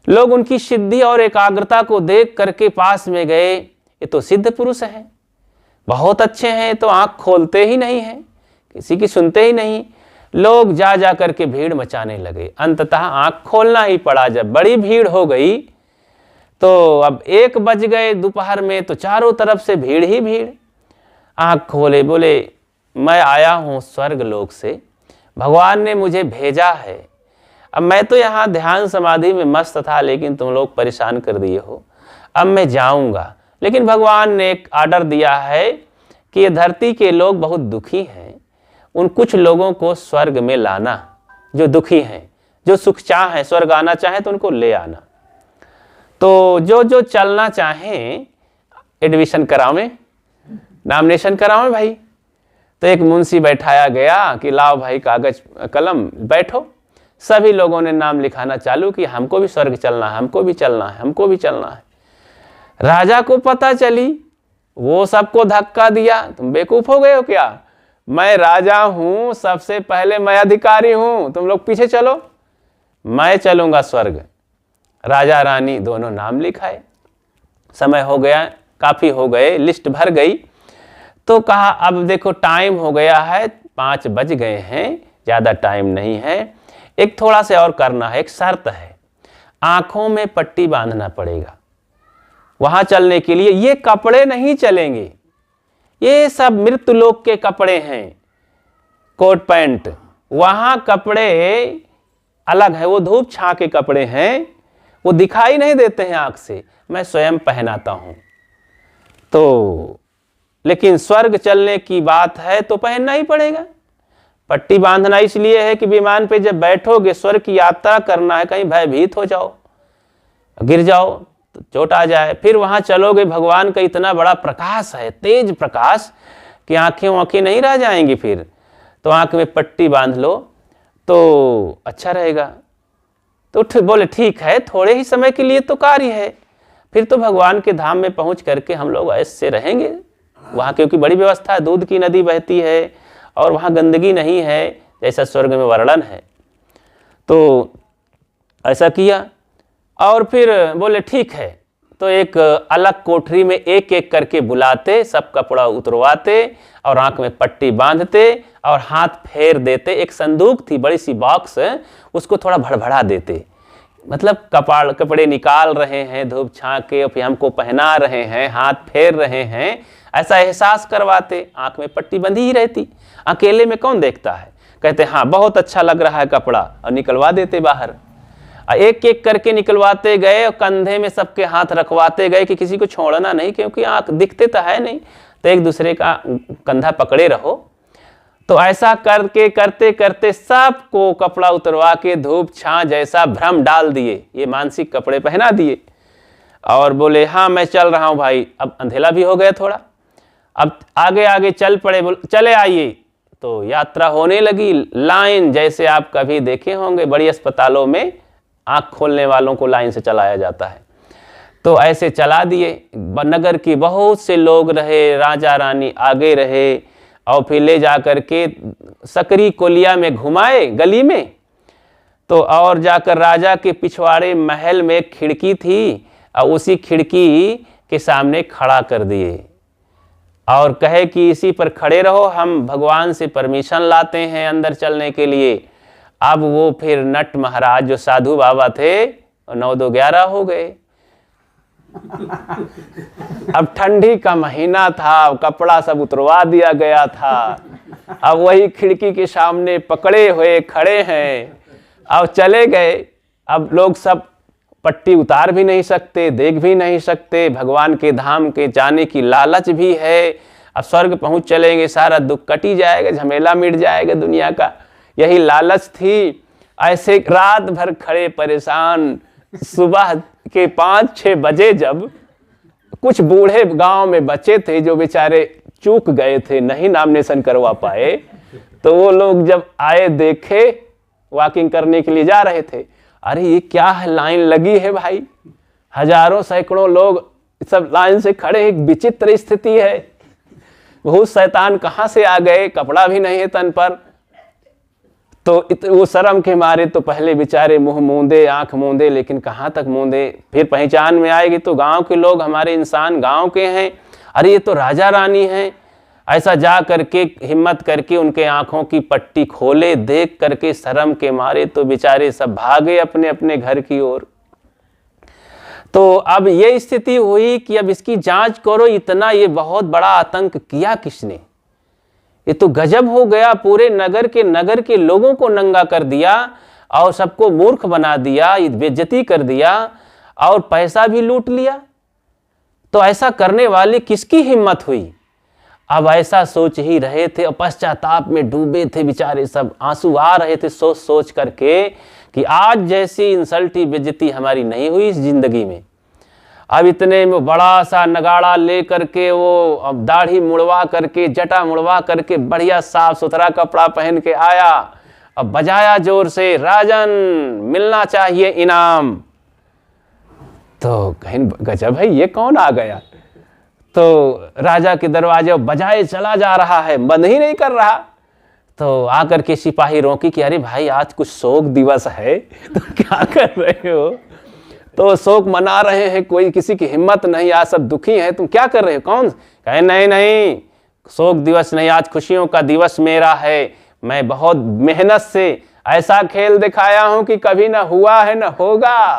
लोग उनकी सिद्धि और एकाग्रता को देख करके पास में गए। ये तो सिद्ध पुरुष हैं, बहुत अच्छे हैं, तो आंख खोलते ही नहीं हैं, किसी की सुनते ही नहीं। लोग जा जा करके भीड़ मचाने लगे। अंततः आंख खोलना ही पड़ा। जब बड़ी भीड़ हो गई तो अब 1 बज गए दोपहर में, तो चारों तरफ से भीड़ ही भीड़। आंख खोले, बोले मैं आया हूँ स्वर्ग लोक से, भगवान ने मुझे भेजा है। अब मैं तो यहाँ ध्यान समाधि में मस्त था, लेकिन तुम लोग परेशान कर दिए हो, अब मैं जाऊँगा। लेकिन भगवान ने एक आर्डर दिया है कि ये धरती के लोग बहुत दुखी हैं, उन कुछ लोगों को स्वर्ग में लाना, जो दुखी हैं, जो सुख चाह हैं, स्वर्ग आना चाहें तो उनको ले आना। तो जो जो चलना चाहें एडमिशन करावें, नॉमिनेशन करावें भाई। तो एक मुंशी बैठाया गया कि लाओ भाई कागज कलम, बैठो। सभी लोगों ने नाम लिखाना चालू कि हमको भी स्वर्ग चलना है, हमको भी चलना है, हमको भी चलना है। राजा को पता चली, वो सबको धक्का दिया, तुम बेवकूफ हो गए हो क्या? मैं राजा हूं, सबसे पहले मैं अधिकारी हूं, तुम लोग पीछे चलो, मैं चलूंगा स्वर्ग। राजा रानी दोनों नाम लिखाए, समय हो गया, काफ़ी हो गए, लिस्ट भर गई। तो कहा अब देखो टाइम हो गया है, 5 बज गए हैं, ज़्यादा टाइम नहीं है, एक थोड़ा से और करना है, एक शर्त है, आँखों में पट्टी बांधना पड़ेगा वहाँ चलने के लिए। ये कपड़े नहीं चलेंगे, ये सब मृत्युलोक के कपड़े हैं, कोट पैंट। वहाँ कपड़े अलग है, वो धूप छां के कपड़े हैं, वो दिखाई नहीं देते हैं आँख से, मैं स्वयं पहनाता हूँ। तो लेकिन स्वर्ग चलने की बात है तो पहनना ही पड़ेगा। पट्टी बांधना इसलिए है कि विमान पे जब बैठोगे, स्वर्ग की यात्रा करना है, कहीं भयभीत हो जाओ, गिर जाओ तो चोट आ जाए। फिर वहाँ चलोगे, भगवान का इतना बड़ा प्रकाश है, तेज प्रकाश, कि आँखें नहीं रह जाएंगी। फिर तो आँख में पट्टी बांध लो तो अच्छा रहेगा। तो बोले ठीक है, थोड़े ही समय के लिए तो कार्य है, फिर तो भगवान के धाम में पहुँच करके हम लोग ऐसे रहेंगे वहाँ, क्योंकि बड़ी व्यवस्था है, दूध की नदी बहती है और वहाँ गंदगी नहीं है जैसा स्वर्ग में वर्णन है। तो ऐसा किया और फिर बोले ठीक है। तो एक अलग कोठरी में एक एक करके बुलाते, सब कपड़ा उतरवाते और आंख में पट्टी बांधते और हाथ फेर देते। एक संदूक थी, बड़ी सी बॉक्स, उसको थोड़ा भड़बड़ा देते, मतलब कपड़े निकाल रहे हैं धूप छां के और फिर हमको पहना रहे हैं, हाथ फेर रहे हैं, ऐसा एहसास करवाते। आंख में पट्टी बंधी ही रहती, अकेले में कौन देखता है। कहते हाँ बहुत अच्छा लग रहा है कपड़ा, और निकलवा देते बाहर। एक एक करके निकलवाते गए और कंधे में सबके हाथ रखवाते गए कि किसी को छोड़ना नहीं, क्योंकि आंख दिखते तो है नहीं, तो एक दूसरे का कंधा पकड़े रहो। तो ऐसा करके करते करते सबको कपड़ा उतरवा के धूप छां जैसा भ्रम डाल दिए, ये मानसिक कपड़े पहना दिए और बोले हाँ मैं चल रहा हूँ भाई। अब अंधेला भी हो गया थोड़ा, अब आगे आगे चल पड़े, चले आइए। तो यात्रा होने लगी। लाइन जैसे आप कभी देखे होंगे, बड़ी अस्पतालों में आँख खोलने वालों को लाइन से चलाया जाता है, तो ऐसे चला दिए। नगर के बहुत से लोग रहे, राजा रानी आगे रहे और फिर ले जा कर के सकरी कोलिया में घुमाए गली में। तो और जाकर राजा के पिछवाड़े महल में एक खिड़की थी और उसी खिड़की के सामने खड़ा कर दिए और कहे कि इसी पर खड़े रहो, हम भगवान से परमिशन लाते हैं अंदर चलने के लिए। अब वो फिर नट महाराज जो साधु बाबा थे 9-2-11 हो गए। अब ठंडी का महीना था, कपड़ा सब उतरवा दिया गया था, अब वही खिड़की के सामने पकड़े हुए खड़े हैं। अब चले गए, अब लोग सब पट्टी उतार भी नहीं सकते, देख भी नहीं सकते, भगवान के धाम के जाने की लालच भी है। अब स्वर्ग पहुंच चलेंगे, सारा दुख कट ही जाएगा, झमेला मिट जाएगा दुनिया का, यही लालच थी। ऐसे रात भर खड़े परेशान। सुबह के 5-6 बजे जब कुछ बूढ़े गांव में बचे थे जो बेचारे चूक गए थे, नहीं नॉमिनेशन करवा पाए, तो वो लोग जब आए देखे, वॉकिंग करने के लिए जा रहे थे, अरे ये क्या है, लाइन लगी है भाई, हजारों सैकड़ों लोग सब लाइन से खड़े, एक विचित्र स्थिति है। बहुत शैतान कहाँ से आ गए, कपड़ा भी नहीं है तन पर। तो वो शर्म के मारे तो पहले बेचारे मुंह मूंदे, आंख मूंदे, लेकिन कहाँ तक मूंदे। फिर पहचान में आएगी तो गांव के लोग, हमारे इंसान गांव के हैं, अरे ये तो राजा रानी हैं। ऐसा जा करके हिम्मत करके उनके आंखों की पट्टी खोले, देख करके शर्म के मारे तो बेचारे सब भागे अपने अपने घर की ओर। तो अब ये स्थिति हुई कि अब इसकी जांच करो, इतना ये बहुत बड़ा आतंक किया किसने, ये तो गजब हो गया। पूरे नगर के लोगों को नंगा कर दिया और सबको मूर्ख बना दिया, बेइज्जती कर दिया और पैसा भी लूट लिया। तो ऐसा करने वाली किसकी हिम्मत हुई। अब ऐसा सोच ही रहे थे और पश्चाताप में डूबे थे बेचारे सब, आंसू आ रहे थे सोच सोच करके कि आज जैसी इंसल्टी बेइज्जती हमारी नहीं हुई इस जिंदगी में। अब इतने में बड़ा सा नगाड़ा ले करके, वो अब दाढ़ी मुड़वा करके, जटा मुड़वा करके, बढ़िया साफ सुथरा कपड़ा पहन के आया, अब बजाया जोर से, राजन मिलना चाहिए इनाम। तो कहीं गजब है, ये कौन आ गया। तो राजा के दरवाजे बजाए चला जा रहा है, बंद ही नहीं कर रहा। तो आकर के सिपाही रोकी कि अरे भाई आज कुछ शोक दिवस है, तो क्या कर रहे हो। तो शोक मना रहे हैं, कोई किसी की हिम्मत नहीं, आज सब दुखी हैं, तुम क्या कर रहे हो? कौन? कहे नहीं नहीं, शोक दिवस नहीं, आज खुशियों का दिवस मेरा है। मैं बहुत मेहनत से ऐसा खेल दिखाया हूं कि कभी ना हुआ है ना होगा।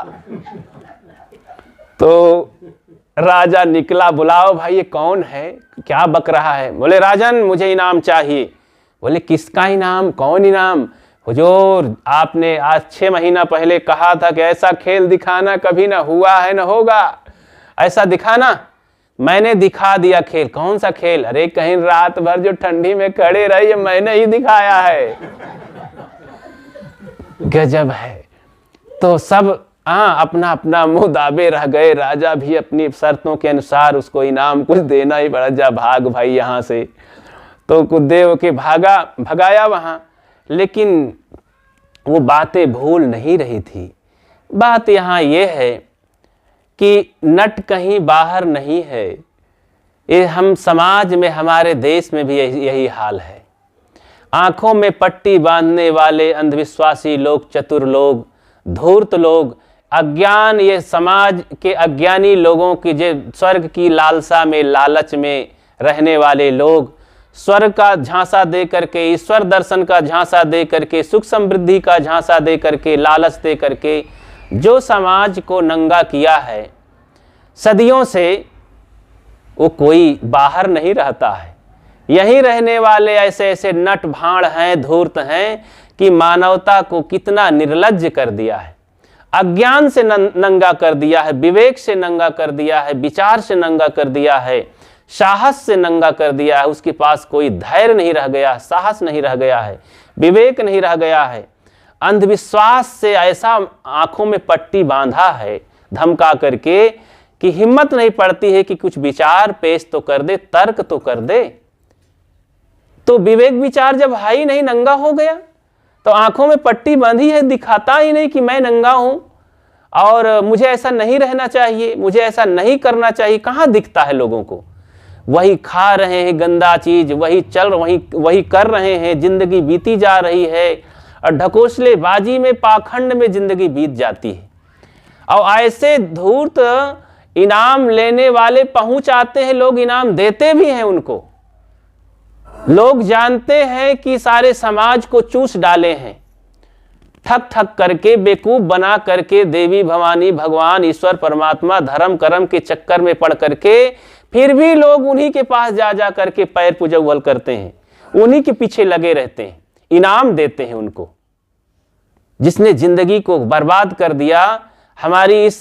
तो राजा निकला, बुलाओ भाई ये कौन है, क्या बक रहा है? बोले राजन मुझे इनाम चाहिए। बोले किसका इनाम, कौन इनाम? हुजूर आपने आज 6 महीना पहले कहा था कि ऐसा खेल दिखाना कभी ना हुआ है ना होगा, ऐसा दिखाना। मैंने दिखा दिया खेल। कौन सा खेल? अरे कहीं रात भर जो ठंडी में खड़े रहे, मैंने ही दिखाया है। गजब है। तो सब अपना अपना मुंह दाबे रह गए। राजा भी अपनी शर्तों के अनुसार उसको इनाम कुछ देना ही पड़ा। जा भाग भाई यहाँ से। तो कुछ देव के भगाया वहां, लेकिन वो बातें भूल नहीं रही थी। बात यहाँ ये है कि नट कहीं बाहर नहीं है। ये हम समाज में, हमारे देश में भी यही हाल है। आंखों में पट्टी बांधने वाले अंधविश्वासी लोग, चतुर लोग, धूर्त लोग, अज्ञान, ये समाज के अज्ञानी लोगों की, जो स्वर्ग की लालसा में, लालच में रहने वाले लोग, स्वर्ग का झांसा दे करके, ईश्वर दर्शन का झांसा दे करके, सुख समृद्धि का झांसा दे करके, लालच दे करके जो समाज को नंगा किया है सदियों से, वो कोई बाहर नहीं रहता है। यहीं रहने वाले ऐसे ऐसे नट भाड़ हैं, धूर्त हैं कि मानवता को कितना निर्लज्ज कर दिया है, अज्ञान से नंगा कर दिया है, विवेक से नंगा कर दिया है, विचार से नंगा कर दिया है, साहस से नंगा कर दिया है। उसके पास कोई धैर्य नहीं रह गया, साहस नहीं रह गया है, विवेक नहीं रह गया है। अंधविश्वास से ऐसा आंखों में पट्टी बांधा है धमका करके कि हिम्मत नहीं पड़ती है कि कुछ विचार पेश तो कर दे, तर्क तो कर दे। तो विवेक विचार जब है ही नहीं, नंगा हो गया, तो आंखों में पट्टी बांधी है, दिखाता ही नहीं कि मैं नंगा हूं और मुझे ऐसा नहीं रहना चाहिए, मुझे ऐसा नहीं करना चाहिए। कहां दिखता है लोगों को? वही खा रहे हैं गंदा चीज, वही चल, वही कर रहे हैं, जिंदगी बीती जा रही है और ढकोसलेबाजी में, पाखंड में जिंदगी बीत जाती है। और ऐसे धूर्त इनाम लेने वाले पहुंच आते हैं, लोग इनाम देते भी हैं उनको। लोग जानते हैं कि सारे समाज को चूस डाले हैं, ठक ठक करके, बेवकूफ बना करके, देवी भवानी, भगवान, ईश्वर, परमात्मा, धर्म कर्म के चक्कर में पड़ करके, फिर भी लोग उन्हीं के पास जा करके पैर पूजल करते हैं, उन्हीं के पीछे लगे रहते हैं, इनाम देते हैं उनको। जिसने जिंदगी को बर्बाद कर दिया, हमारी इस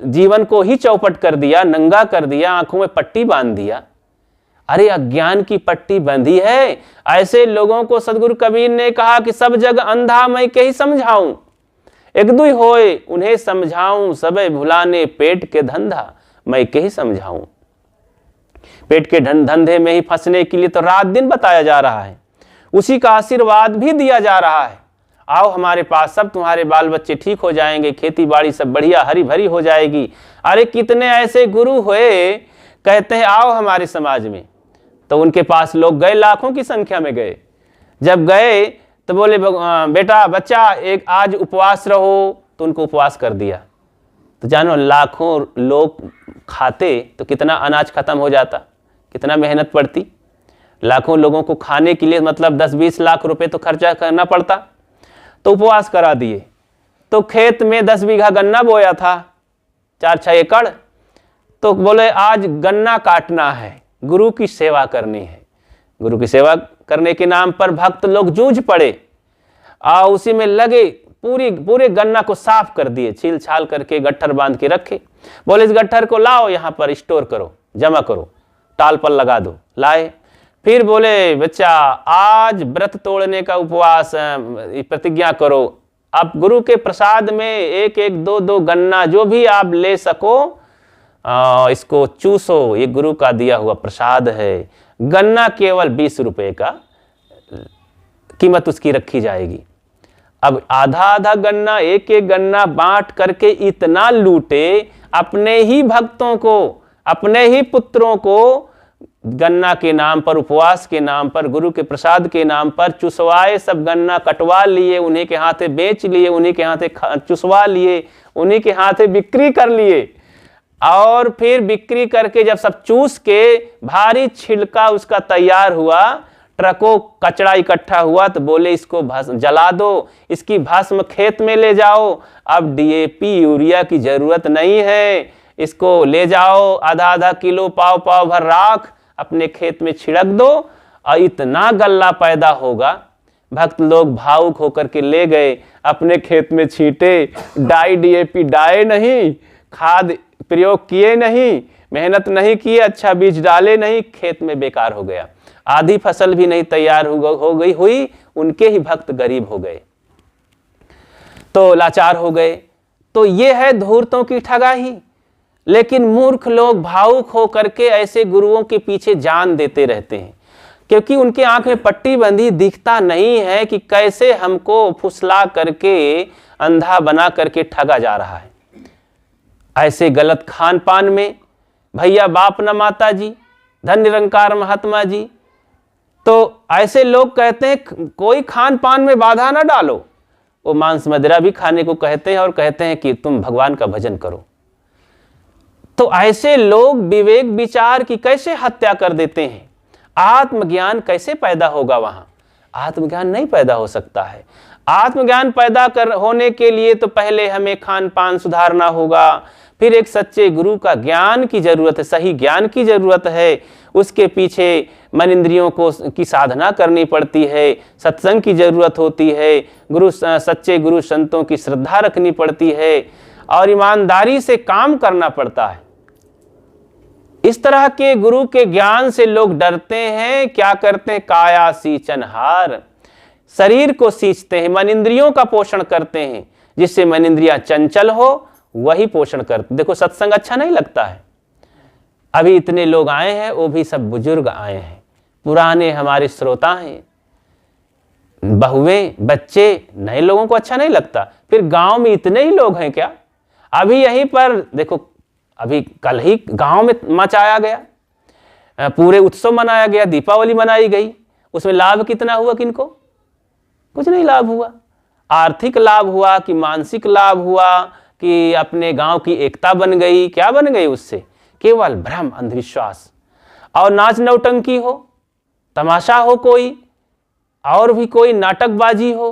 जीवन को ही चौपट कर दिया, नंगा कर दिया, आंखों में पट्टी बांध दिया। अरे अज्ञान की पट्टी बंधी है। ऐसे लोगों को सदगुरु कबीर ने कहा कि सब जग अंधा मैं के ही समझाऊं, एक दुई होए उन्हें समझाऊं, सबे भुलाने पेट के धंधा मैं के ही समझाऊं। पेट के धंधे में ही फंसने के लिए तो रात दिन बताया जा रहा है, उसी का आशीर्वाद भी दिया जा रहा है। आओ हमारे पास, सब तुम्हारे बाल बच्चे ठीक हो जाएंगे, खेती बाड़ी सब बढ़िया हरी भरी हो जाएगी। अरे कितने ऐसे गुरु हुए कहते हैं आओ हमारे समाज में, तो उनके पास लोग गए, लाखों की संख्या में गए। जब गए तो बोले बेटा बच्चा एक आज उपवास रहो, तो उनको उपवास कर दिया। तो जानो लाखों लोग खाते तो कितना अनाज खत्म हो जाता, कितना मेहनत पड़ती। लाखों लोगों को खाने के लिए मतलब 10-20 लाख रुपए तो खर्चा करना पड़ता। तो उपवास करा दिए। तो खेत में 10 बीघा गन्ना बोया था, 4-6 एकड़। तो बोले आज गन्ना काटना है, गुरु की सेवा करनी है। गुरु की सेवा करने के नाम पर भक्त लोग जूझ पड़े और उसी में लगे, पूरे गन्ना को साफ कर दिए, छील छाल करके गट्ठर बांध के रखे। बोले इस गट्ठर को लाओ, यहाँ पर स्टोर करो, जमा करो, टाल पर लगा दो। लाए। फिर बोले बच्चा आज व्रत तोड़ने का उपवास प्रतिज्ञा करो, आप गुरु के प्रसाद में 1-1, 2-2 गन्ना जो भी आप ले सको इसको चूसो, ये गुरु का दिया हुआ प्रसाद है। गन्ना केवल 20 रुपए का कीमत उसकी रखी जाएगी। अब आधा गन्ना, एक गन्ना बांट करके इतना लूटे, अपने ही भक्तों को, अपने ही पुत्रों को गन्ना के नाम पर, उपवास के नाम पर, गुरु के प्रसाद के नाम पर चुसवाए, सब गन्ना कटवा लिए, उन्हीं के हाथे बेच लिए, उन्हीं के हाथे चुसवा लिए, उन्हीं के हाथे बिक्री कर लिए। और फिर बिक्री करके जब सब चूस के भारी छिलका उसका तैयार हुआ, ट्रकों कचरा इकट्ठा हुआ, तो बोले इसको जला दो, इसकी भस्म खेत में ले जाओ, अब डीएपी यूरिया की जरूरत नहीं है, इसको ले जाओ, आधा आधा किलो पाव पाव भर राख अपने खेत में छिड़क दो और इतना गल्ला पैदा होगा। भक्त लोग भावुक होकर के ले गए, अपने खेत में छींटे, डाई डीएपी डाले नहीं, खाद प्रयोग किए नहीं, मेहनत नहीं किए, अच्छा बीज डाले नहीं, खेत में बेकार हो गया, आधी फसल भी नहीं तैयार हो गई हुई, उनके ही भक्त गरीब हो गए, तो लाचार हो गए। तो ये है धूर्तों की ठगाही। लेकिन मूर्ख लोग भावुक हो करके ऐसे गुरुओं के पीछे जान देते रहते हैं, क्योंकि उनके आंख में पट्टी बंधी, दिखता नहीं है कि कैसे हमको फुसला करके अंधा बना करके ठगा जा रहा है। ऐसे गलत खान पान में भैया बाप न माता जी, धन निरंकार महात्मा जी, तो ऐसे लोग कहते हैं कोई खान पान में बाधा ना डालो। वो मांस मदिरा भी खाने को कहते हैं और कहते हैं कि तुम भगवान का भजन करो। तो ऐसे लोग विवेक विचार की कैसे हत्या कर देते हैं? आत्मज्ञान कैसे पैदा होगा वहां? आत्मज्ञान नहीं पैदा हो सकता है। आत्मज्ञान पैदा होने के लिए तो पहले हमें खान पान सुधारना होगा, फिर एक सच्चे गुरु का ज्ञान की जरूरत है, सही ज्ञान की जरूरत है, उसके पीछे मन इंद्रियों को की साधना करनी पड़ती है, सत्संग की जरूरत होती है, सच्चे गुरु संतों की श्रद्धा रखनी पड़ती है और ईमानदारी से काम करना पड़ता है। इस तरह के गुरु के ज्ञान से लोग डरते हैं, क्या करते हैं? काया सींचनहार, शरीर को सींचते हैं, मन इंद्रियों का पोषण करते हैं, जिससे मन इंद्रियां चंचल हो वही पोषण करते। देखो सत्संग अच्छा नहीं लगता है, अभी इतने लोग आए हैं, वो भी सब बुजुर्ग आए हैं, पुराने हमारे श्रोता हैं, बहुएं बच्चे, नए लोगों को अच्छा नहीं लगता। फिर गांव में इतने ही लोग हैं क्या? अभी यहीं पर देखो, अभी कल ही गांव में मचाया गया, पूरे उत्सव मनाया गया, दीपावली मनाई गई, उसमें लाभ कितना हुआ? किनको? कुछ नहीं लाभ हुआ। आर्थिक लाभ हुआ कि मानसिक लाभ हुआ कि अपने गांव की एकता बन गई? क्या बन गई उससे? केवल भ्रम, अंधविश्वास और नाच नौटंकी हो, तमाशा हो, कोई और भी कोई नाटकबाजी हो,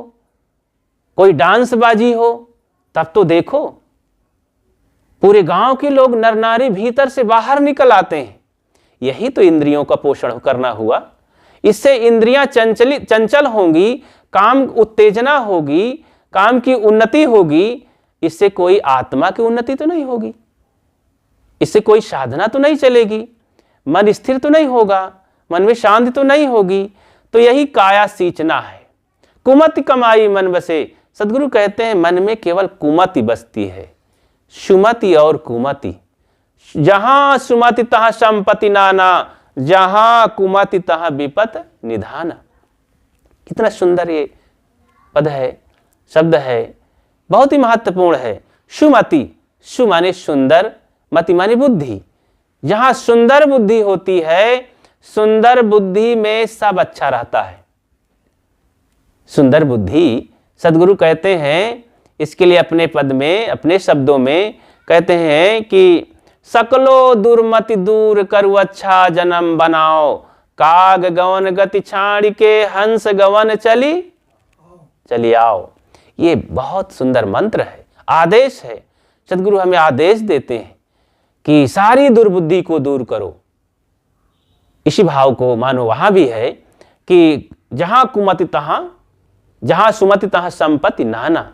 कोई डांसबाजी हो, तब तो देखो पूरे गांव के लोग नर नारी भीतर से बाहर निकल आते हैं। यही तो इंद्रियों का पोषण करना हुआ। इससे इंद्रियां चंचल होंगी, काम उत्तेजना होगी, काम की उन्नति होगी। इससे कोई आत्मा की उन्नति तो नहीं होगी, इससे कोई साधना तो नहीं चलेगी, मन स्थिर तो नहीं होगा, मन में शांति तो नहीं होगी। तो यही काया सींचना है। कुमति कमाई मन बसे, सदगुरु कहते हैं मन में केवल कुमति बसती है, सुमति और कुमति। जहां सुमति तहां संपत्ति नाना, जहां कुमति तहां विपत निधाना। कितना सुंदर ये पद है, शब्द है, बहुत ही महत्वपूर्ण है। सुमति, सु माने सुंदर, मति माने बुद्धि। जहां सुंदर बुद्धि होती है, सुंदर बुद्धि में सब अच्छा रहता है। सुंदर बुद्धि, सदगुरु कहते हैं इसके लिए अपने पद में, अपने शब्दों में कहते हैं कि सकलो दुर्मति दूर करु अच्छा जन्म बनाओ, काग गवन गति छाड़ के हंस गवन चली आओ। ये बहुत सुंदर मंत्र है, आदेश है। सदगुरु हमें आदेश देते हैं कि सारी दुर्बुद्धि को दूर करो। इसी भाव को मानो वहां भी है कि जहां कुमति तहां, जहां सुमति तहां संपत्ति नाना।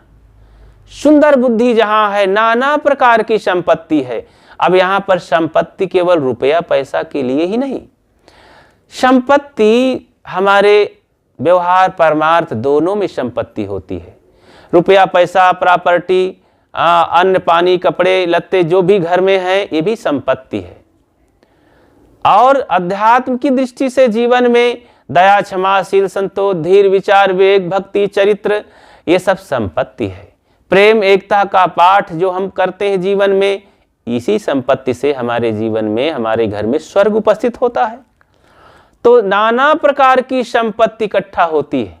सुंदर बुद्धि जहां है, नाना प्रकार की संपत्ति है। अब यहां पर संपत्ति केवल रुपया पैसा के लिए ही नहीं, संपत्ति हमारे व्यवहार परमार्थ दोनों में संपत्ति होती है। रुपया पैसा, प्रॉपर्टी, अन्न पानी कपड़े लत्ते जो भी घर में है, ये भी संपत्ति है। और अध्यात्म की दृष्टि से जीवन में दया, क्षमा, शील, संतोष, धीर, विचार, विवेक, भक्ति, चरित्र, ये सब संपत्ति है। प्रेम, एकता का पाठ जो हम करते हैं जीवन में, इसी संपत्ति से हमारे जीवन में, हमारे घर में स्वर्ग उपस्थित होता है। तो नाना प्रकार की संपत्ति इकट्ठा होती है,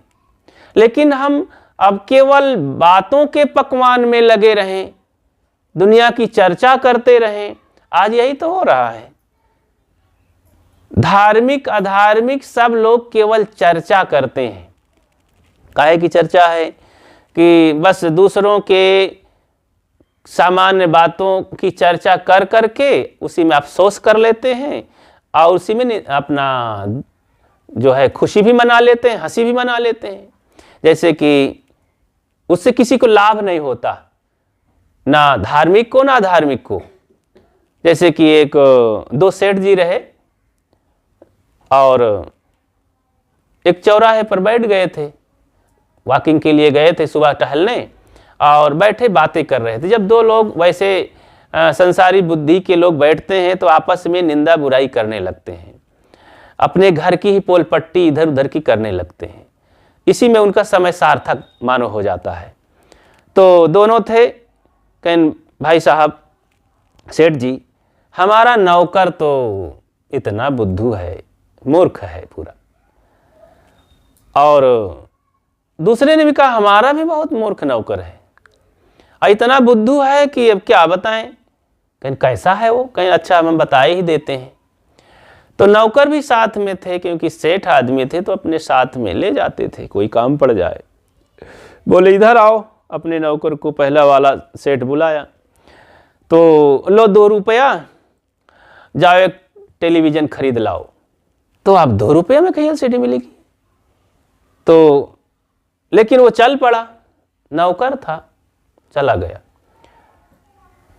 लेकिन हम अब केवल बातों के पकवान में लगे रहें, दुनिया की चर्चा करते रहें। आज यही तो हो रहा है। धार्मिक अधार्मिक सब लोग केवल चर्चा करते हैं। काहे की चर्चा है कि बस दूसरों के सामान्य बातों की चर्चा कर करके उसी में अफसोस कर लेते हैं और उसी में अपना जो है खुशी भी मना लेते हैं, हंसी भी मना लेते हैं। जैसे कि उससे किसी को लाभ नहीं होता, ना धार्मिक को ना अधार्मिक को। जैसे कि एक दो सेठ जी रहे और एक चौराहे पर बैठ गए थे, वॉकिंग के लिए गए थे सुबह टहलने, और बैठे बातें कर रहे थे। जब दो लोग वैसे संसारी बुद्धि के लोग बैठते हैं तो आपस में निंदा बुराई करने लगते हैं, अपने घर की ही पोल पट्टी इधर उधर की करने लगते हैं। इसी में उनका समय सार्थक मानो हो जाता है। तो दोनों थे, कहें भाई साहब सेठ जी, हमारा नौकर तो इतना बुद्धू है, मूर्ख है पूरा। और दूसरे ने भी कहा हमारा भी बहुत मूर्ख नौकर है, इतना बुद्धू है कि अब क्या बताएं। कहीं कैसा है वो? कहीं अच्छा हम बताए ही देते हैं। तो नौकर भी साथ में थे, क्योंकि सेठ आदमी थे तो अपने साथ में ले जाते थे, कोई काम पड़ जाए। बोले इधर आओ। अपने नौकर को पहला वाला सेठ बुलाया, तो लो 2 रुपया, जाओ एक टेलीविज़न खरीद लाओ। तो आप 2 रुपये में कहीं एलसीडी मिलेगी? तो लेकिन वो चल पड़ा, नौकर था, चला गया।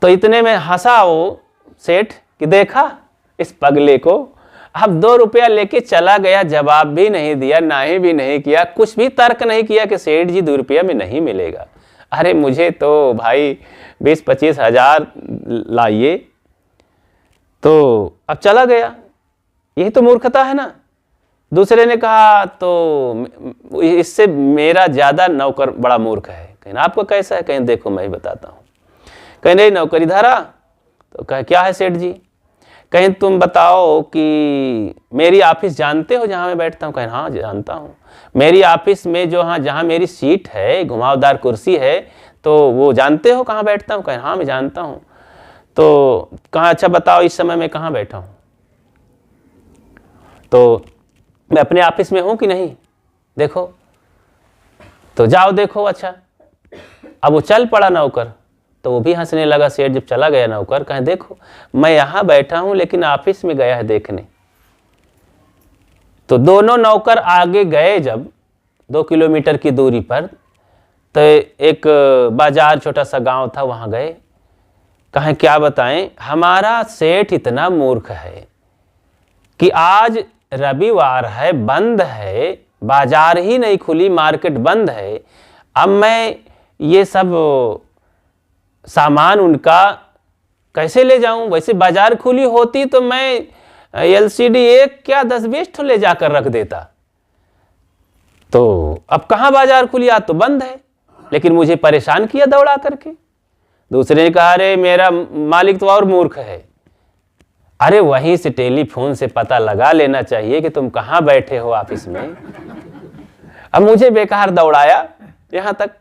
तो इतने में हंसा वो सेठ कि देखा इस पगले को, अब 2 रुपया लेके चला गया, जवाब भी नहीं दिया, नाही भी नहीं किया, कुछ भी तर्क नहीं किया कि सेठ जी 2 रुपया में नहीं मिलेगा। अरे मुझे तो भाई 20-25 हज़ार लाइए। तो अब चला गया। यही तो मूर्खता है ना। दूसरे ने कहा तो इससे मेरा ज़्यादा नौकर बड़ा मूर्ख है। कहीं आपको कैसा है? कहीं देखो मैं ही बताता हूँ। कहीं नहीं नौकर इधर आ। तो कहे क्या है सेठ जी? कहीं तुम बताओ कि मेरी ऑफिस जानते हो जहाँ मैं बैठता हूँ? कहीं हाँ जानता हूँ। मेरी ऑफिस में जो जहाँ मेरी सीट है, घुमावदार कुर्सी है, तो वो जानते हो कहाँ बैठता हूँ? कहीं हाँ मैं जानता हूँ। तो कहाँ अच्छा बताओ इस समय मैं कहाँ बैठा हूँ? तो मैं अपने ऑफिस में हूँ कि नहीं देखो। तो जाओ देखो। अच्छा, अब वो चल पड़ा नौकर। तो वो भी हंसने लगा। सेठ जब चला गया नौकर, कहें देखो मैं यहाँ बैठा हूँ लेकिन ऑफिस में गया है देखने। तो दोनों नौकर आगे गए जब 2 किलोमीटर की दूरी पर, तो एक बाजार छोटा सा गांव था, वहाँ गए। कहें क्या बताएं, हमारा सेठ इतना मूर्ख है कि आज रविवार है, बंद है, बाजार ही नहीं खुली, मार्केट बंद है। अब मैं ये सब सामान उनका कैसे ले जाऊं? वैसे बाजार खुली होती तो मैं एलसीडी एक क्या 10-20 ठो ले जाकर रख देता। तो अब कहाँ बाजार खुली, आज तो बंद है। लेकिन मुझे परेशान किया दौड़ा करके। दूसरे ने कहा अरे मेरा मालिक तो और मूर्ख है। अरे वहीं से टेलीफोन से पता लगा लेना चाहिए कि तुम कहाँ बैठे हो ऑफिस में। अब मुझे बेकार दौड़ाया यहाँ तक।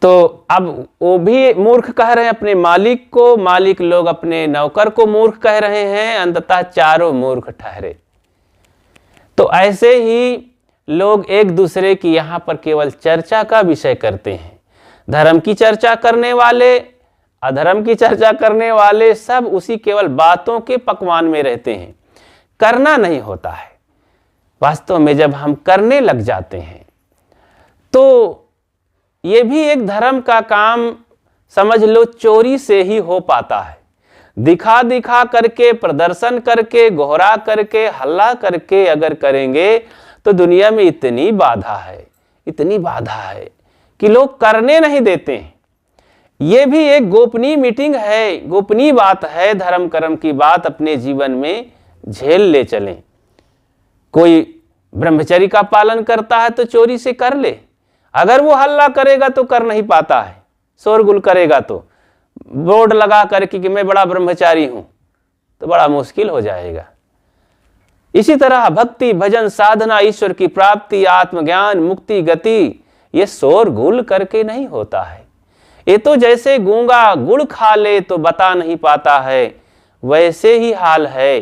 तो अब वो भी मूर्ख कह रहे हैं अपने मालिक को, मालिक लोग अपने नौकर को मूर्ख कह रहे हैं, अंततः चारों मूर्ख ठहरे। तो ऐसे ही लोग एक दूसरे की यहाँ पर केवल चर्चा का विषय करते हैं। धर्म की चर्चा करने वाले, अधर्म की चर्चा करने वाले सब उसी केवल बातों के पकवान में रहते हैं, करना नहीं होता है। वास्तव में जब हम करने लग जाते हैं तो ये भी एक धर्म का काम समझ लो चोरी से ही हो पाता है। दिखा दिखा करके, प्रदर्शन करके, गोहरा करके, हल्ला करके अगर करेंगे तो दुनिया में इतनी बाधा है, इतनी बाधा है कि लोग करने नहीं देते हैं। ये भी एक गोपनीय मीटिंग है, गोपनीय बात है। धर्म कर्म की बात अपने जीवन में झेल ले चलें। कोई ब्रह्मचर्य का पालन करता है तो चोरी से कर ले। अगर वो हल्ला करेगा तो कर नहीं पाता है, शोरगुल करेगा तो बोर्ड लगा करके कि मैं बड़ा ब्रह्मचारी हूं, तो बड़ा मुश्किल हो जाएगा। इसी तरह भक्ति, भजन, साधना, ईश्वर की प्राप्ति, आत्मज्ञान, मुक्ति, गति, ये शोरगुल करके नहीं होता है। ये तो जैसे गूंगा गुड़ खा ले तो बता नहीं पाता है, वैसे ही हाल है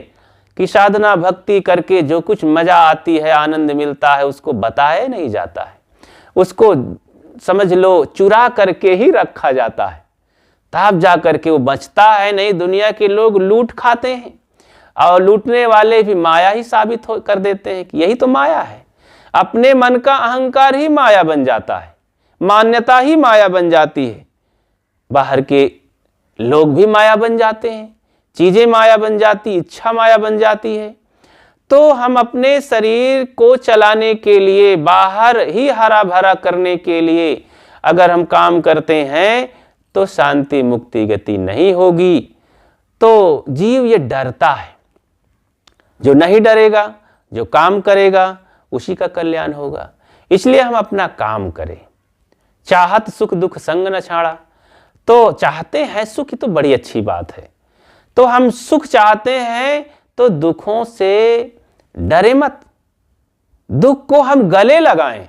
कि साधना भक्ति करके जो कुछ मजा आती है, आनंद मिलता है, उसको बताया नहीं जाता है। उसको समझ लो चुरा करके ही रखा जाता है, तब जा करके वो बचता है नहीं। दुनिया के लोग लूट खाते हैं और लूटने वाले भी माया ही साबित कर देते हैं कि यही तो माया है। अपने मन का अहंकार ही माया बन जाता है, मान्यता ही माया बन जाती है। बाहर के लोग भी माया बन जाते हैं, चीजें माया बन जाती, इच्छा माया बन जाती है। तो हम अपने शरीर को चलाने के लिए, बाहर ही हरा भरा करने के लिए अगर हम काम करते हैं तो शांति मुक्ति गति नहीं होगी। तो जीव ये डरता है। जो नहीं डरेगा, जो काम करेगा, उसी का कल्याण होगा। इसलिए हम अपना काम करें। चाहत सुख दुख संग न छाड़ा। तो चाहते हैं सुख, तो बड़ी अच्छी बात है। तो हम सुख चाहते हैं तो दुखों से डरे मत। दुख को हम गले लगाएं,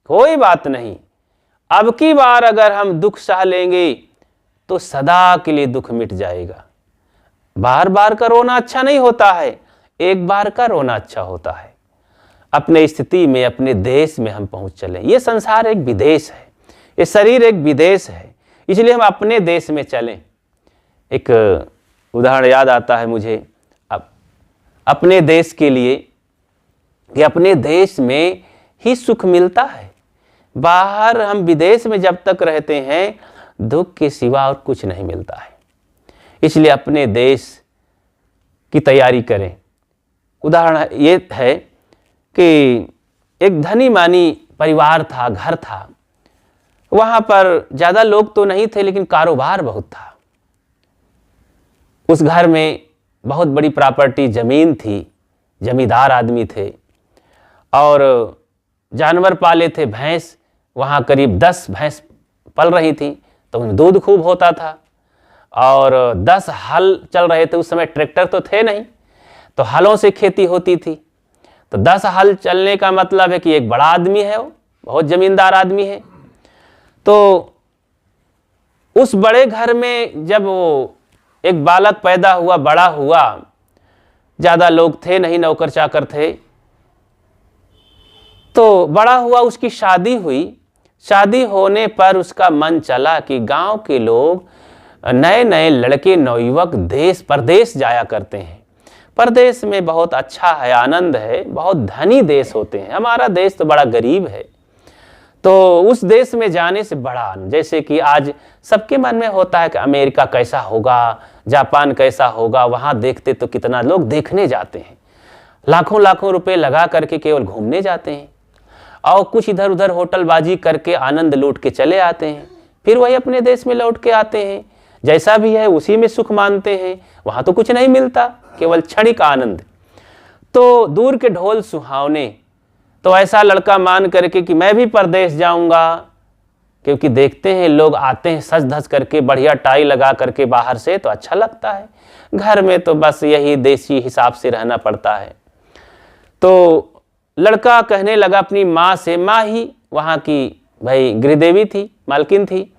कोई बात नहीं। अब की बार अगर हम दुख सह लेंगे तो सदा के लिए दुख मिट जाएगा। बार बार का रोना अच्छा नहीं होता है, एक बार का रोना अच्छा होता है। अपने स्थिति में, अपने देश में हम पहुंच चले। ये संसार एक विदेश है, ये शरीर एक विदेश है, इसलिए हम अपने देश में चलें। एक उदाहरण याद आता है मुझे अपने देश के लिए कि अपने देश में ही सुख मिलता है। बाहर हम विदेश में जब तक रहते हैं दुख के सिवा और कुछ नहीं मिलता है। इसलिए अपने देश की तैयारी करें। उदाहरण ये है कि एक धनी मानी परिवार था, घर था। वहाँ पर ज़्यादा लोग तो नहीं थे, लेकिन कारोबार बहुत था। उस घर में बहुत बड़ी प्रॉपर्टी, ज़मीन थी, जमींदार आदमी थे और जानवर पाले थे। भैंस वहाँ करीब 10 भैंस पल रही थी, तो उनमें दूध खूब होता था। और 10 हल चल रहे थे। उस समय ट्रैक्टर तो थे नहीं, तो हलों से खेती होती थी। तो 10 हल चलने का मतलब है कि एक बड़ा आदमी है, वो बहुत जमींदार आदमी है। तो उस बड़े घर में जब वो एक बालक पैदा हुआ, बड़ा हुआ, ज़्यादा लोग थे नहीं, नौकर चाकर थे, तो बड़ा हुआ, उसकी शादी हुई। शादी होने पर उसका मन चला कि गांव के लोग, नए नए लड़के, नवयुवक देश परदेश जाया करते हैं। परदेश में बहुत अच्छा है, आनंद है, बहुत धनी देश होते हैं। हमारा देश तो बड़ा गरीब है। तो उस देश में जाने से बड़ा आनंद, जैसे कि आज सबके मन में होता है कि अमेरिका कैसा होगा, जापान कैसा होगा। वहाँ देखते तो कितना लोग देखने जाते हैं, लाखों लाखों रुपए लगा करके केवल घूमने जाते हैं और कुछ इधर उधर होटलबाजी करके आनंद लूट के चले आते हैं। फिर वही अपने देश में लौट के आते हैं, जैसा भी है उसी में सुख मानते हैं। वहाँ तो कुछ नहीं मिलता, केवल क्षणिक आनंद। तो दूर के ढोल सुहावने, तो ऐसा लड़का मान करके कि मैं भी परदेश जाऊंगा, क्योंकि देखते हैं लोग आते हैं सज धज करके, बढ़िया टाई लगा करके बाहर से, तो अच्छा लगता है। घर में तो बस यही देसी हिसाब से रहना पड़ता है। तो लड़का कहने लगा अपनी माँ से, माँ ही वहाँ की भाई गृहदेवी थी, मालकिन थी।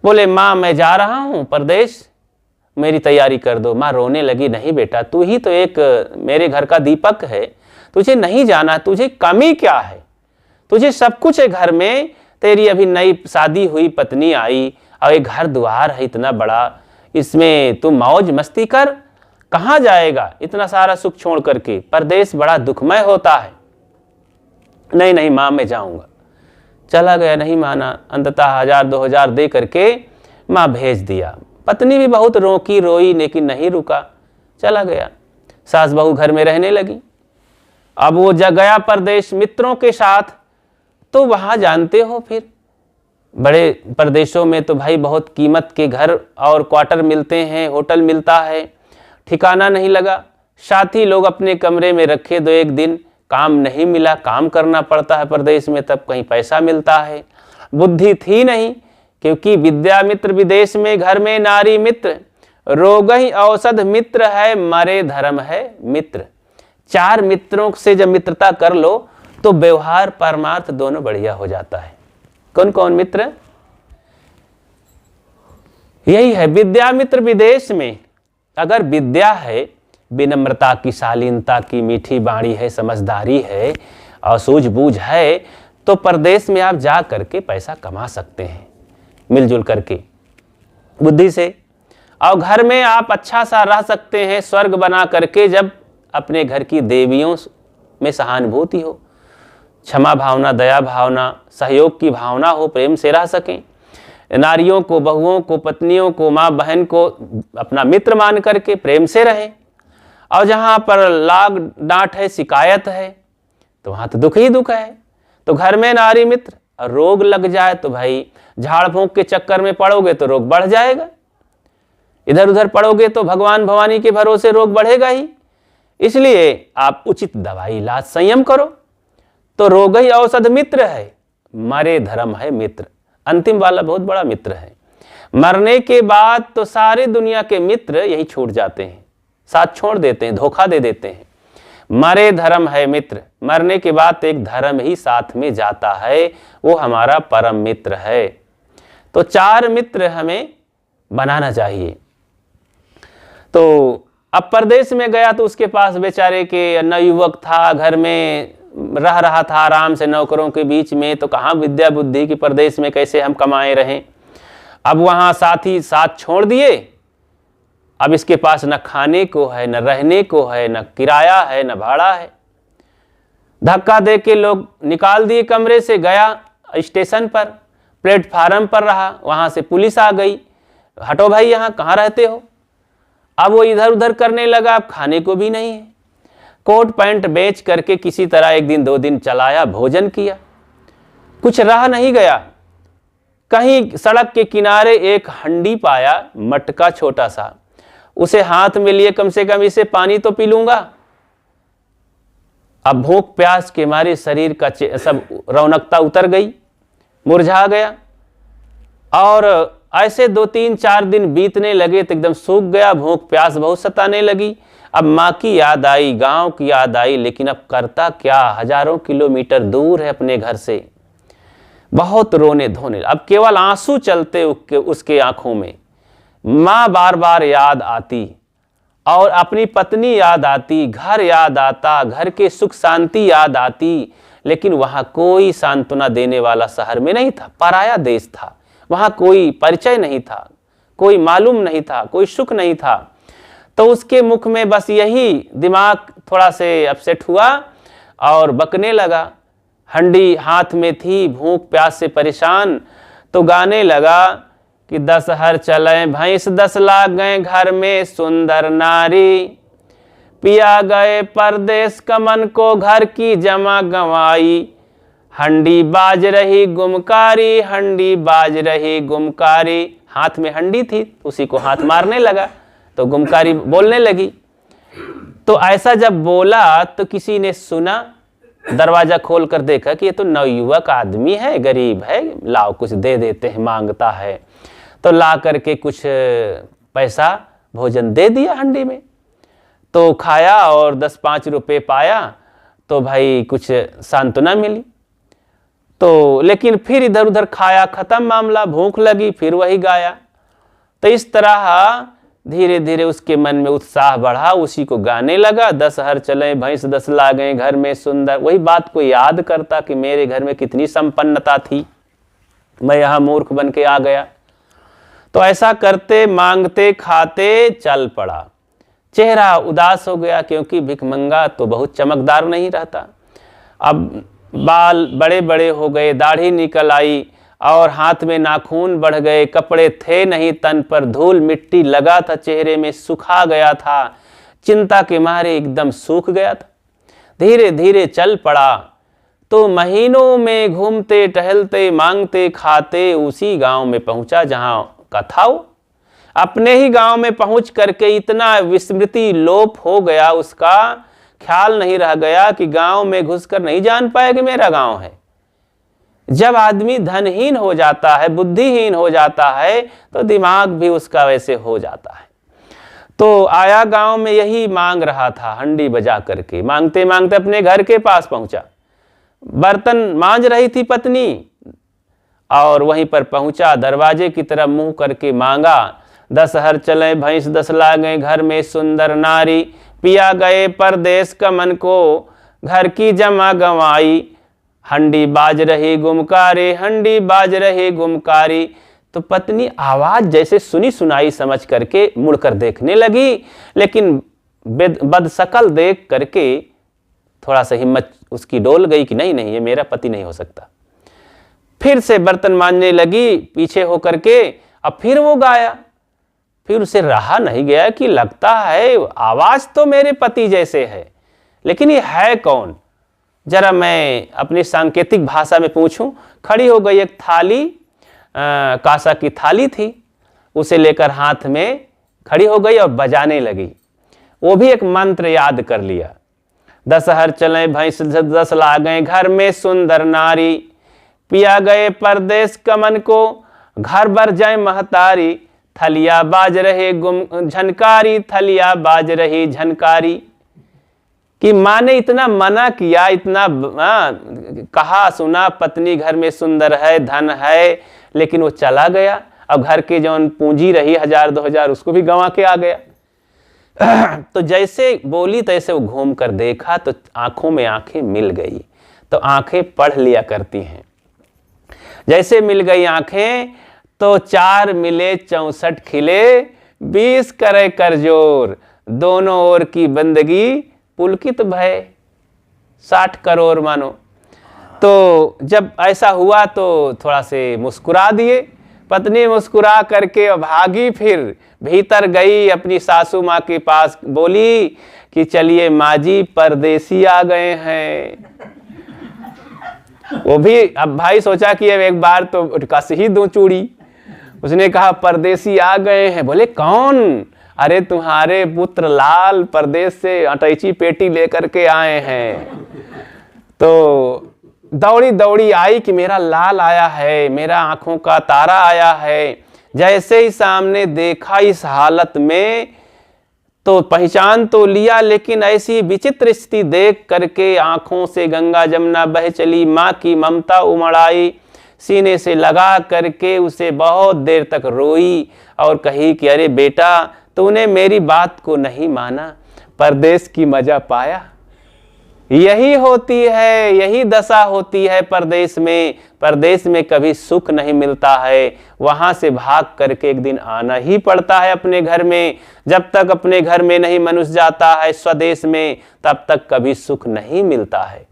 बोले माँ मैं जा रहा हूँ परदेश, मेरी तैयारी कर दो। माँ रोने लगी, नहीं बेटा, तू ही तो एक मेरे घर का दीपक है, तुझे नहीं जाना, तुझे कमी क्या है? तुझे सब कुछ है घर में, तेरी अभी नई शादी हुई पत्नी आई और एक घर द्वार है इतना बड़ा, इसमें तू मौज मस्ती कर, कहाँ जाएगा इतना सारा सुख छोड़ करके? परदेश बड़ा दुखमय होता है। नहीं नहीं माँ मैं जाऊंगा। चला गया, नहीं माना। अंततः 1000-2000 दे करके माँ भेज दिया। पत्नी भी बहुत रोकी रोई, लेकिन नहीं रुका, चला गया। सास बहू घर में रहने लगी। अब वो गया परदेश मित्रों के साथ। तो वहाँ जानते हो फिर बड़े प्रदेशों में तो भाई बहुत कीमत के घर और क्वार्टर मिलते हैं, होटल मिलता है, ठिकाना नहीं लगा। साथी लोग अपने कमरे में रखे, 2-1 दिन काम नहीं मिला, काम करना पड़ता है परदेश में, तब कहीं पैसा मिलता है। बुद्धि थी नहीं क्योंकि विद्यामित्र विदेश में, घर में नारी मित्र, रोग ही औषध मित्र है, मरे धर्म है मित्र। 4 मित्रों से जब मित्रता कर लो तो व्यवहार परमार्थ दोनों बढ़िया हो जाता है। कौन कौन मित्र? यही है विद्यामित्र विदेश में। अगर विद्या है, विनम्रता की, शालीनता की, मीठी बाणी है, समझदारी है और सूझबूझ है, तो परदेश में आप जा करके पैसा कमा सकते हैं मिलजुल करके बुद्धि से। और घर में आप अच्छा सा रह सकते हैं स्वर्ग बना करके, जब अपने घर की देवियों में सहानुभूति हो, क्षमा भावना, दया भावना, सहयोग की भावना हो, प्रेम से रह सकें। नारियों को, बहुओं को, पत्नियों को, माँ बहन को अपना मित्र मान करके प्रेम से रहें। और जहाँ पर लाग डांट है, शिकायत है, तो वहाँ तो दुख ही दुख है। तो घर में नारी मित्र, और रोग लग जाए तो भाई झाड़ फूंक के चक्कर में पड़ोगे तो रोग बढ़ जाएगा, इधर उधर पड़ोगे तो भगवान भवानी के भरोसे रोग बढ़ेगा ही। इसलिए आप उचित दवाई इलाज संयम करो। तो रोग ही औषध मित्र है, मरे धर्म है मित्र। अंतिम वाला बहुत बड़ा मित्र है। मरने के बाद तो सारे दुनिया के मित्र यही छूट जाते हैं, साथ छोड़ देते हैं, धोखा दे देते हैं। मरे धर्म है मित्र, मरने के बाद एक धर्म ही साथ में जाता है, वो हमारा परम मित्र है। तो 4 मित्र हमें बनाना चाहिए। तो अब परदेश में गया तो उसके पास बेचारे के नवयुवक था, घर में रह रहा था आराम से नौकरों के बीच में, तो कहाँ विद्या बुद्धि की परदेश में कैसे हम कमाए रहें। अब वहाँ साथी साथ छोड़ दिए। अब इसके पास न खाने को है, न रहने को है, न किराया है, न भाड़ा है। धक्का दे के लोग निकाल दिए कमरे से। गया स्टेशन पर, प्लेटफार्म पर रहा, वहाँ से पुलिस आ गई, हटो भाई यहाँ कहाँ रहते हो। अब वो इधर उधर करने लगा, अब खाने को भी नहीं है। कोट पैंट बेच करके किसी तरह 1 दिन 2 दिन चलाया, भोजन किया, कुछ रह नहीं गया। कहीं सड़क के किनारे एक हंडी पाया, मटका छोटा सा, उसे हाथ में लिए, कम से कम इसे पानी तो पी लूंगा। अब भूख प्यास के मारे शरीर का सब रौनकता उतर गई, मुरझा गया। और ऐसे 2 3 4 दिन बीतने लगे तो एकदम सूख गया, भूख प्यास बहुत सताने लगी। अब माँ की याद आई, गांव की याद आई, लेकिन अब करता क्या, हजारों किलोमीटर दूर है अपने घर से। बहुत रोने धोने, अब केवल आंसू चलते उसके आंखों में। माँ बार बार याद आती और अपनी पत्नी याद आती, घर याद आता, घर के सुख शांति याद आती, लेकिन वहाँ कोई सांत्वना देने वाला शहर में नहीं था, पराया देश था। वहाँ कोई परिचय नहीं था, कोई मालूम नहीं था, कोई सुख नहीं था। तो उसके मुख में बस यही, दिमाग थोड़ा से अपसेट हुआ और बकने लगा। हंडी हाथ में थी, भूख प्यास से परेशान, तो गाने लगा कि 10 हर चले भैंस 10 लाग गए घर में सुंदर नारी, पिया गए परदेश कमन को घर की जमा गंवाई, हंडी बाज रही गुमकारी, हंडी बाज रही गुमकारी। हाथ में हंडी थी, उसी को हाथ मारने लगा तो गुमकारी बोलने लगी। तो ऐसा जब बोला तो किसी ने सुना, दरवाजा खोल कर देखा कि ये तो नवयुवक आदमी है, गरीब है, लाओ कुछ दे देते हैं, मांगता है। तो ला करके कुछ पैसा भोजन दे दिया हंडी में, तो खाया और 10-5 रुपए पाया, तो भाई कुछ सांत्वना मिली। तो लेकिन फिर इधर उधर खाया, खत्म मामला, भूख लगी, फिर वही गाया। तो इस तरह धीरे धीरे उसके मन में उत्साह बढ़ा, उसी को गाने लगा। 10 हर चले भैंस 10 लागे घर में सुंदर। वही बात को याद करता कि मेरे घर में कितनी संपन्नता थी, मैं यहाँ मूर्ख बन के आ गया। तो ऐसा करते मांगते खाते चल पड़ा। चेहरा उदास हो गया, क्योंकि भिखमंगा तो बहुत चमकदार नहीं रहता। अब बाल बड़े बड़े हो गए, दाढ़ी निकल आई और हाथ में नाखून बढ़ गए, कपड़े थे नहीं तन पर, धूल मिट्टी लगा था चेहरे में, सुखा गया था, चिंता के मारे एकदम सूख गया था। धीरे धीरे चल पड़ा तो महीनों में घूमते टहलते मांगते खाते उसी गांव में पहुंचा जहां का था वो। अपने ही गांव में पहुंच करके इतना विस्मृति लोप हो गया, उसका ख्याल नहीं रह गया कि गांव में घुसकर नहीं जान पाया कि मेरा गांव है। जब आदमी धनहीन हो जाता है, बुद्धिहीन हो जाता है, तो दिमाग भी उसका वैसे हो जाता है। तो आया गांव में यही मांग रहा था, हंडी बजा करके मांगते मांगते अपने घर के पास पहुंचा। बर्तन मांज रही थी पत्नी और वहीं पर पहुंचा, दरवाजे की तरफ मुंह करके मांगा, 10 हर चले भैंस 10 लागे, घर में सुंदर नारी, पिया गए परदेश का मन को, घर की जमा गंवाई, हंडी बाज रही गुमकारी, हंडी बाज रही गुमकारी। तो पत्नी आवाज जैसे सुनी सुनाई समझ करके मुड़कर देखने लगी, लेकिन बदशक्ल देख करके थोड़ा सा हिम्मत उसकी डोल गई कि नहीं नहीं, ये मेरा पति नहीं हो सकता। फिर से बर्तन मांजने लगी पीछे होकर के। अब फिर वो गाया, फिर उसे रहा नहीं गया कि लगता है आवाज तो मेरे पति जैसे है, लेकिन ये है कौन, जरा मैं अपनी सांकेतिक भाषा में पूछूं। खड़ी हो गई, एक थाली, कांसा की थाली थी, उसे लेकर हाथ में खड़ी हो गई और बजाने लगी। वो भी एक मंत्र याद कर लिया, 10 हर चले भैंस 10 लागे, घर में सुंदर नारी, पिया गए परदेश कमन को, घर भर जाए महतारी, थलिया बाज रहे गुम झनकारी, थलिया बाज रही झनकारी। कि माँ ने इतना मना किया, इतना कहा सुना, पत्नी घर में सुंदर है, धन है, लेकिन वो चला गया। अब घर के जौन पूंजी रही 1000 2000 उसको भी गंवा के आ गया। तो जैसे बोली तैसे वो घूम कर देखा तो आंखों में आंखें मिल गई। तो आंखें पढ़ लिया करती हैं। जैसे मिल गई आंखें तो 4 मिले 64 खिले, 20 करे कर जोर, दोनों ओर की बंदगी पुलकित भय 60 करोड़ मानो। तो जब ऐसा हुआ तो थोड़ा से मुस्कुरा दिए। पत्नी मुस्कुरा करके भागी, फिर भीतर गई अपनी सासू माँ के पास, बोली कि चलिए माँ जी परदेसी आ गए हैं। वो भी अब भाई सोचा कि अब एक बार तो कस ही दूं चूड़ी। उसने कहा परदेसी आ गए हैं। बोले कौन? अरे तुम्हारे पुत्र लाल परदेश से अटैची पेटी लेकर के आए हैं। तो दौड़ी दौड़ी आई कि मेरा लाल आया है, मेरा आंखों का तारा आया है। जैसे ही सामने देखा इस हालत में तो पहचान तो लिया, लेकिन ऐसी विचित्र स्थिति देख करके आंखों से गंगा जमुना बह चली। माँ की ममता उमड़ आई, सीने से लगा करके उसे बहुत देर तक रोई और कही कि अरे बेटा, तूने मेरी बात को नहीं माना, परदेश की मजा पाया। यही होती है, यही दशा होती है परदेश में। परदेश में कभी सुख नहीं मिलता है, वहां से भाग करके एक दिन आना ही पड़ता है अपने घर में। जब तक अपने घर में नहीं मनुष्य जाता है स्वदेश में, तब तक कभी सुख नहीं मिलता है।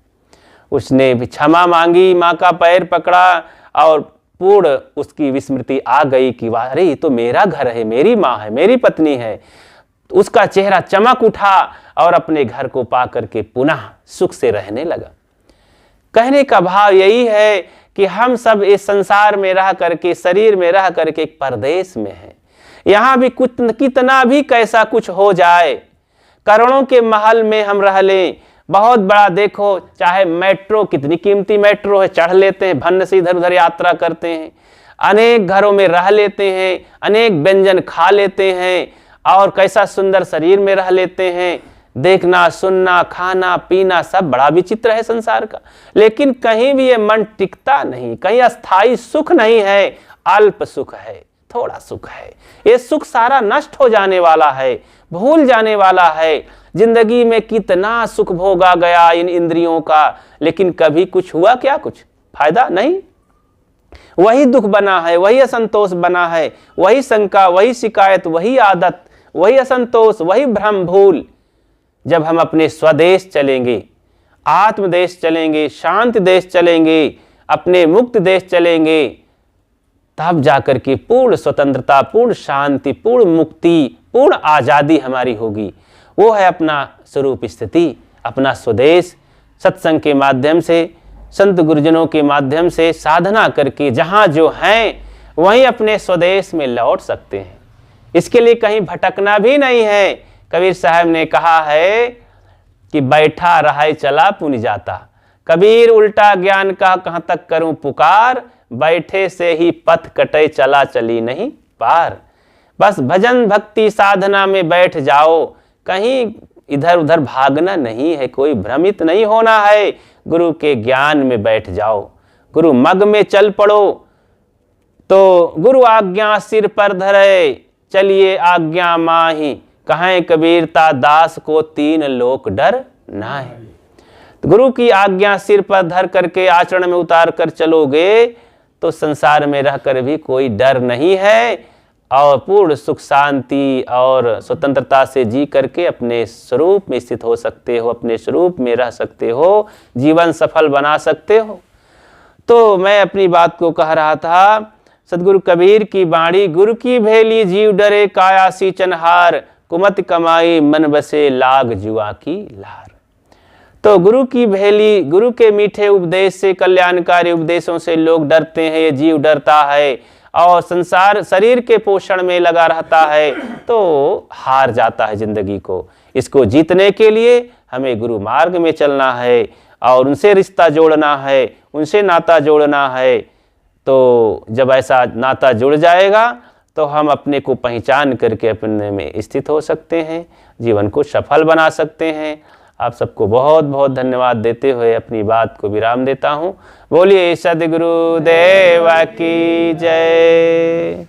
उसने भी क्षमा मांगी, माँ का पैर पकड़ा और पूर्ण उसकी विस्मृति आ गई कि वाह, अरे ये तो मेरा घर है, मेरी माँ है, मेरी पत्नी है। उसका चेहरा चमक उठा और अपने घर को पा करके पुनः सुख से रहने लगा। कहने का भाव यही है कि हम सब इस संसार में रह करके, शरीर में रह करके एक परदेश में हैं। यहाँ भी कुछ कितना भी कैसा कुछ हो जाए, करोड़ों के महल में हम रह लें, बहुत बड़ा देखो, चाहे मेट्रो, कितनी कीमती मेट्रो है, चढ़ लेते हैं, भन्न से इधर उधर यात्रा करते हैं, अनेक घरों में रह लेते हैं, अनेक व्यंजन खा लेते हैं और कैसा सुंदर शरीर में रह लेते हैं। देखना सुनना खाना पीना सब बड़ा विचित्र है संसार का, लेकिन कहीं भी ये मन टिकता नहीं, कहीं अस्थाई सुख नहीं है, अल्प सुख है, थोड़ा सुख है। ये सुख सारा नष्ट हो जाने वाला है, भूल जाने वाला है। जिंदगी में कितना सुख भोगा गया इन इंद्रियों का, लेकिन कभी कुछ हुआ क्या? कुछ फायदा नहीं। वही दुख बना है, वही असंतोष बना है, वही शंका, वही शिकायत, वही आदत, वही असंतोष, वही भ्रम भूल। जब हम अपने स्वदेश चलेंगे, आत्मदेश चलेंगे, शांति देश चलेंगे, अपने मुक्त देश चलेंगे, तब जाकर के पूर्ण स्वतंत्रता, पूर्ण शांति, पूर्ण मुक्ति, पूर्ण आजादी हमारी होगी। वो है अपना स्वरूप स्थिति, अपना स्वदेश। सत्संग के माध्यम से, संत गुरुजनों के माध्यम से साधना करके जहाँ जो हैं वहीं अपने स्वदेश में लौट सकते हैं। इसके लिए कहीं भटकना भी नहीं है। कबीर साहब ने कहा है कि बैठा रहा चला पुन जाता, कबीर उल्टा ज्ञान का कहां तक करूं पुकार, बैठे से ही पथ कटे चला चली नहीं पार। बस भजन भक्ति साधना में बैठ जाओ, कहीं इधर उधर भागना नहीं है, कोई भ्रमित नहीं होना है, गुरु के ज्ञान में बैठ जाओ, गुरु मग में चल पड़ो। तो गुरु आज्ञा सिर पर धरे, चलिए आज्ञा माही, कहें कबीरता दास को तीन लोक डर नाहि। तो गुरु की आज्ञा सिर पर धर करके आचरण में उतार कर चलोगे तो संसार में रहकर भी कोई डर नहीं है, और पूर्ण सुख शांति और स्वतंत्रता से जी करके अपने स्वरूप में स्थित हो सकते हो, अपने स्वरूप में रह सकते हो, जीवन सफल बना सकते हो। तो मैं अपनी बात को कह रहा था, सदगुरु कबीर की बाणी, गुरु की भेली जीव डरे काया सींचनहार, कुमत कमाई मन बसे लाग जुआ की लार। तो गुरु की भेली, गुरु के मीठे उपदेश से, कल्याणकारी उपदेशों से लोग डरते हैं, ये जीव डरता है और संसार शरीर के पोषण में लगा रहता है तो हार जाता है जिंदगी को। इसको जीतने के लिए हमें गुरु मार्ग में चलना है और उनसे रिश्ता जोड़ना है, उनसे नाता जोड़ना है। तो जब ऐसा नाता जुड़ जाएगा तो हम अपने को पहचान करके अपने में स्थित हो सकते हैं, जीवन को सफल बना सकते हैं। आप सबको बहुत बहुत धन्यवाद देते हुए अपनी बात को विराम देता हूँ। बोलिए सद्गुरु देव की जय।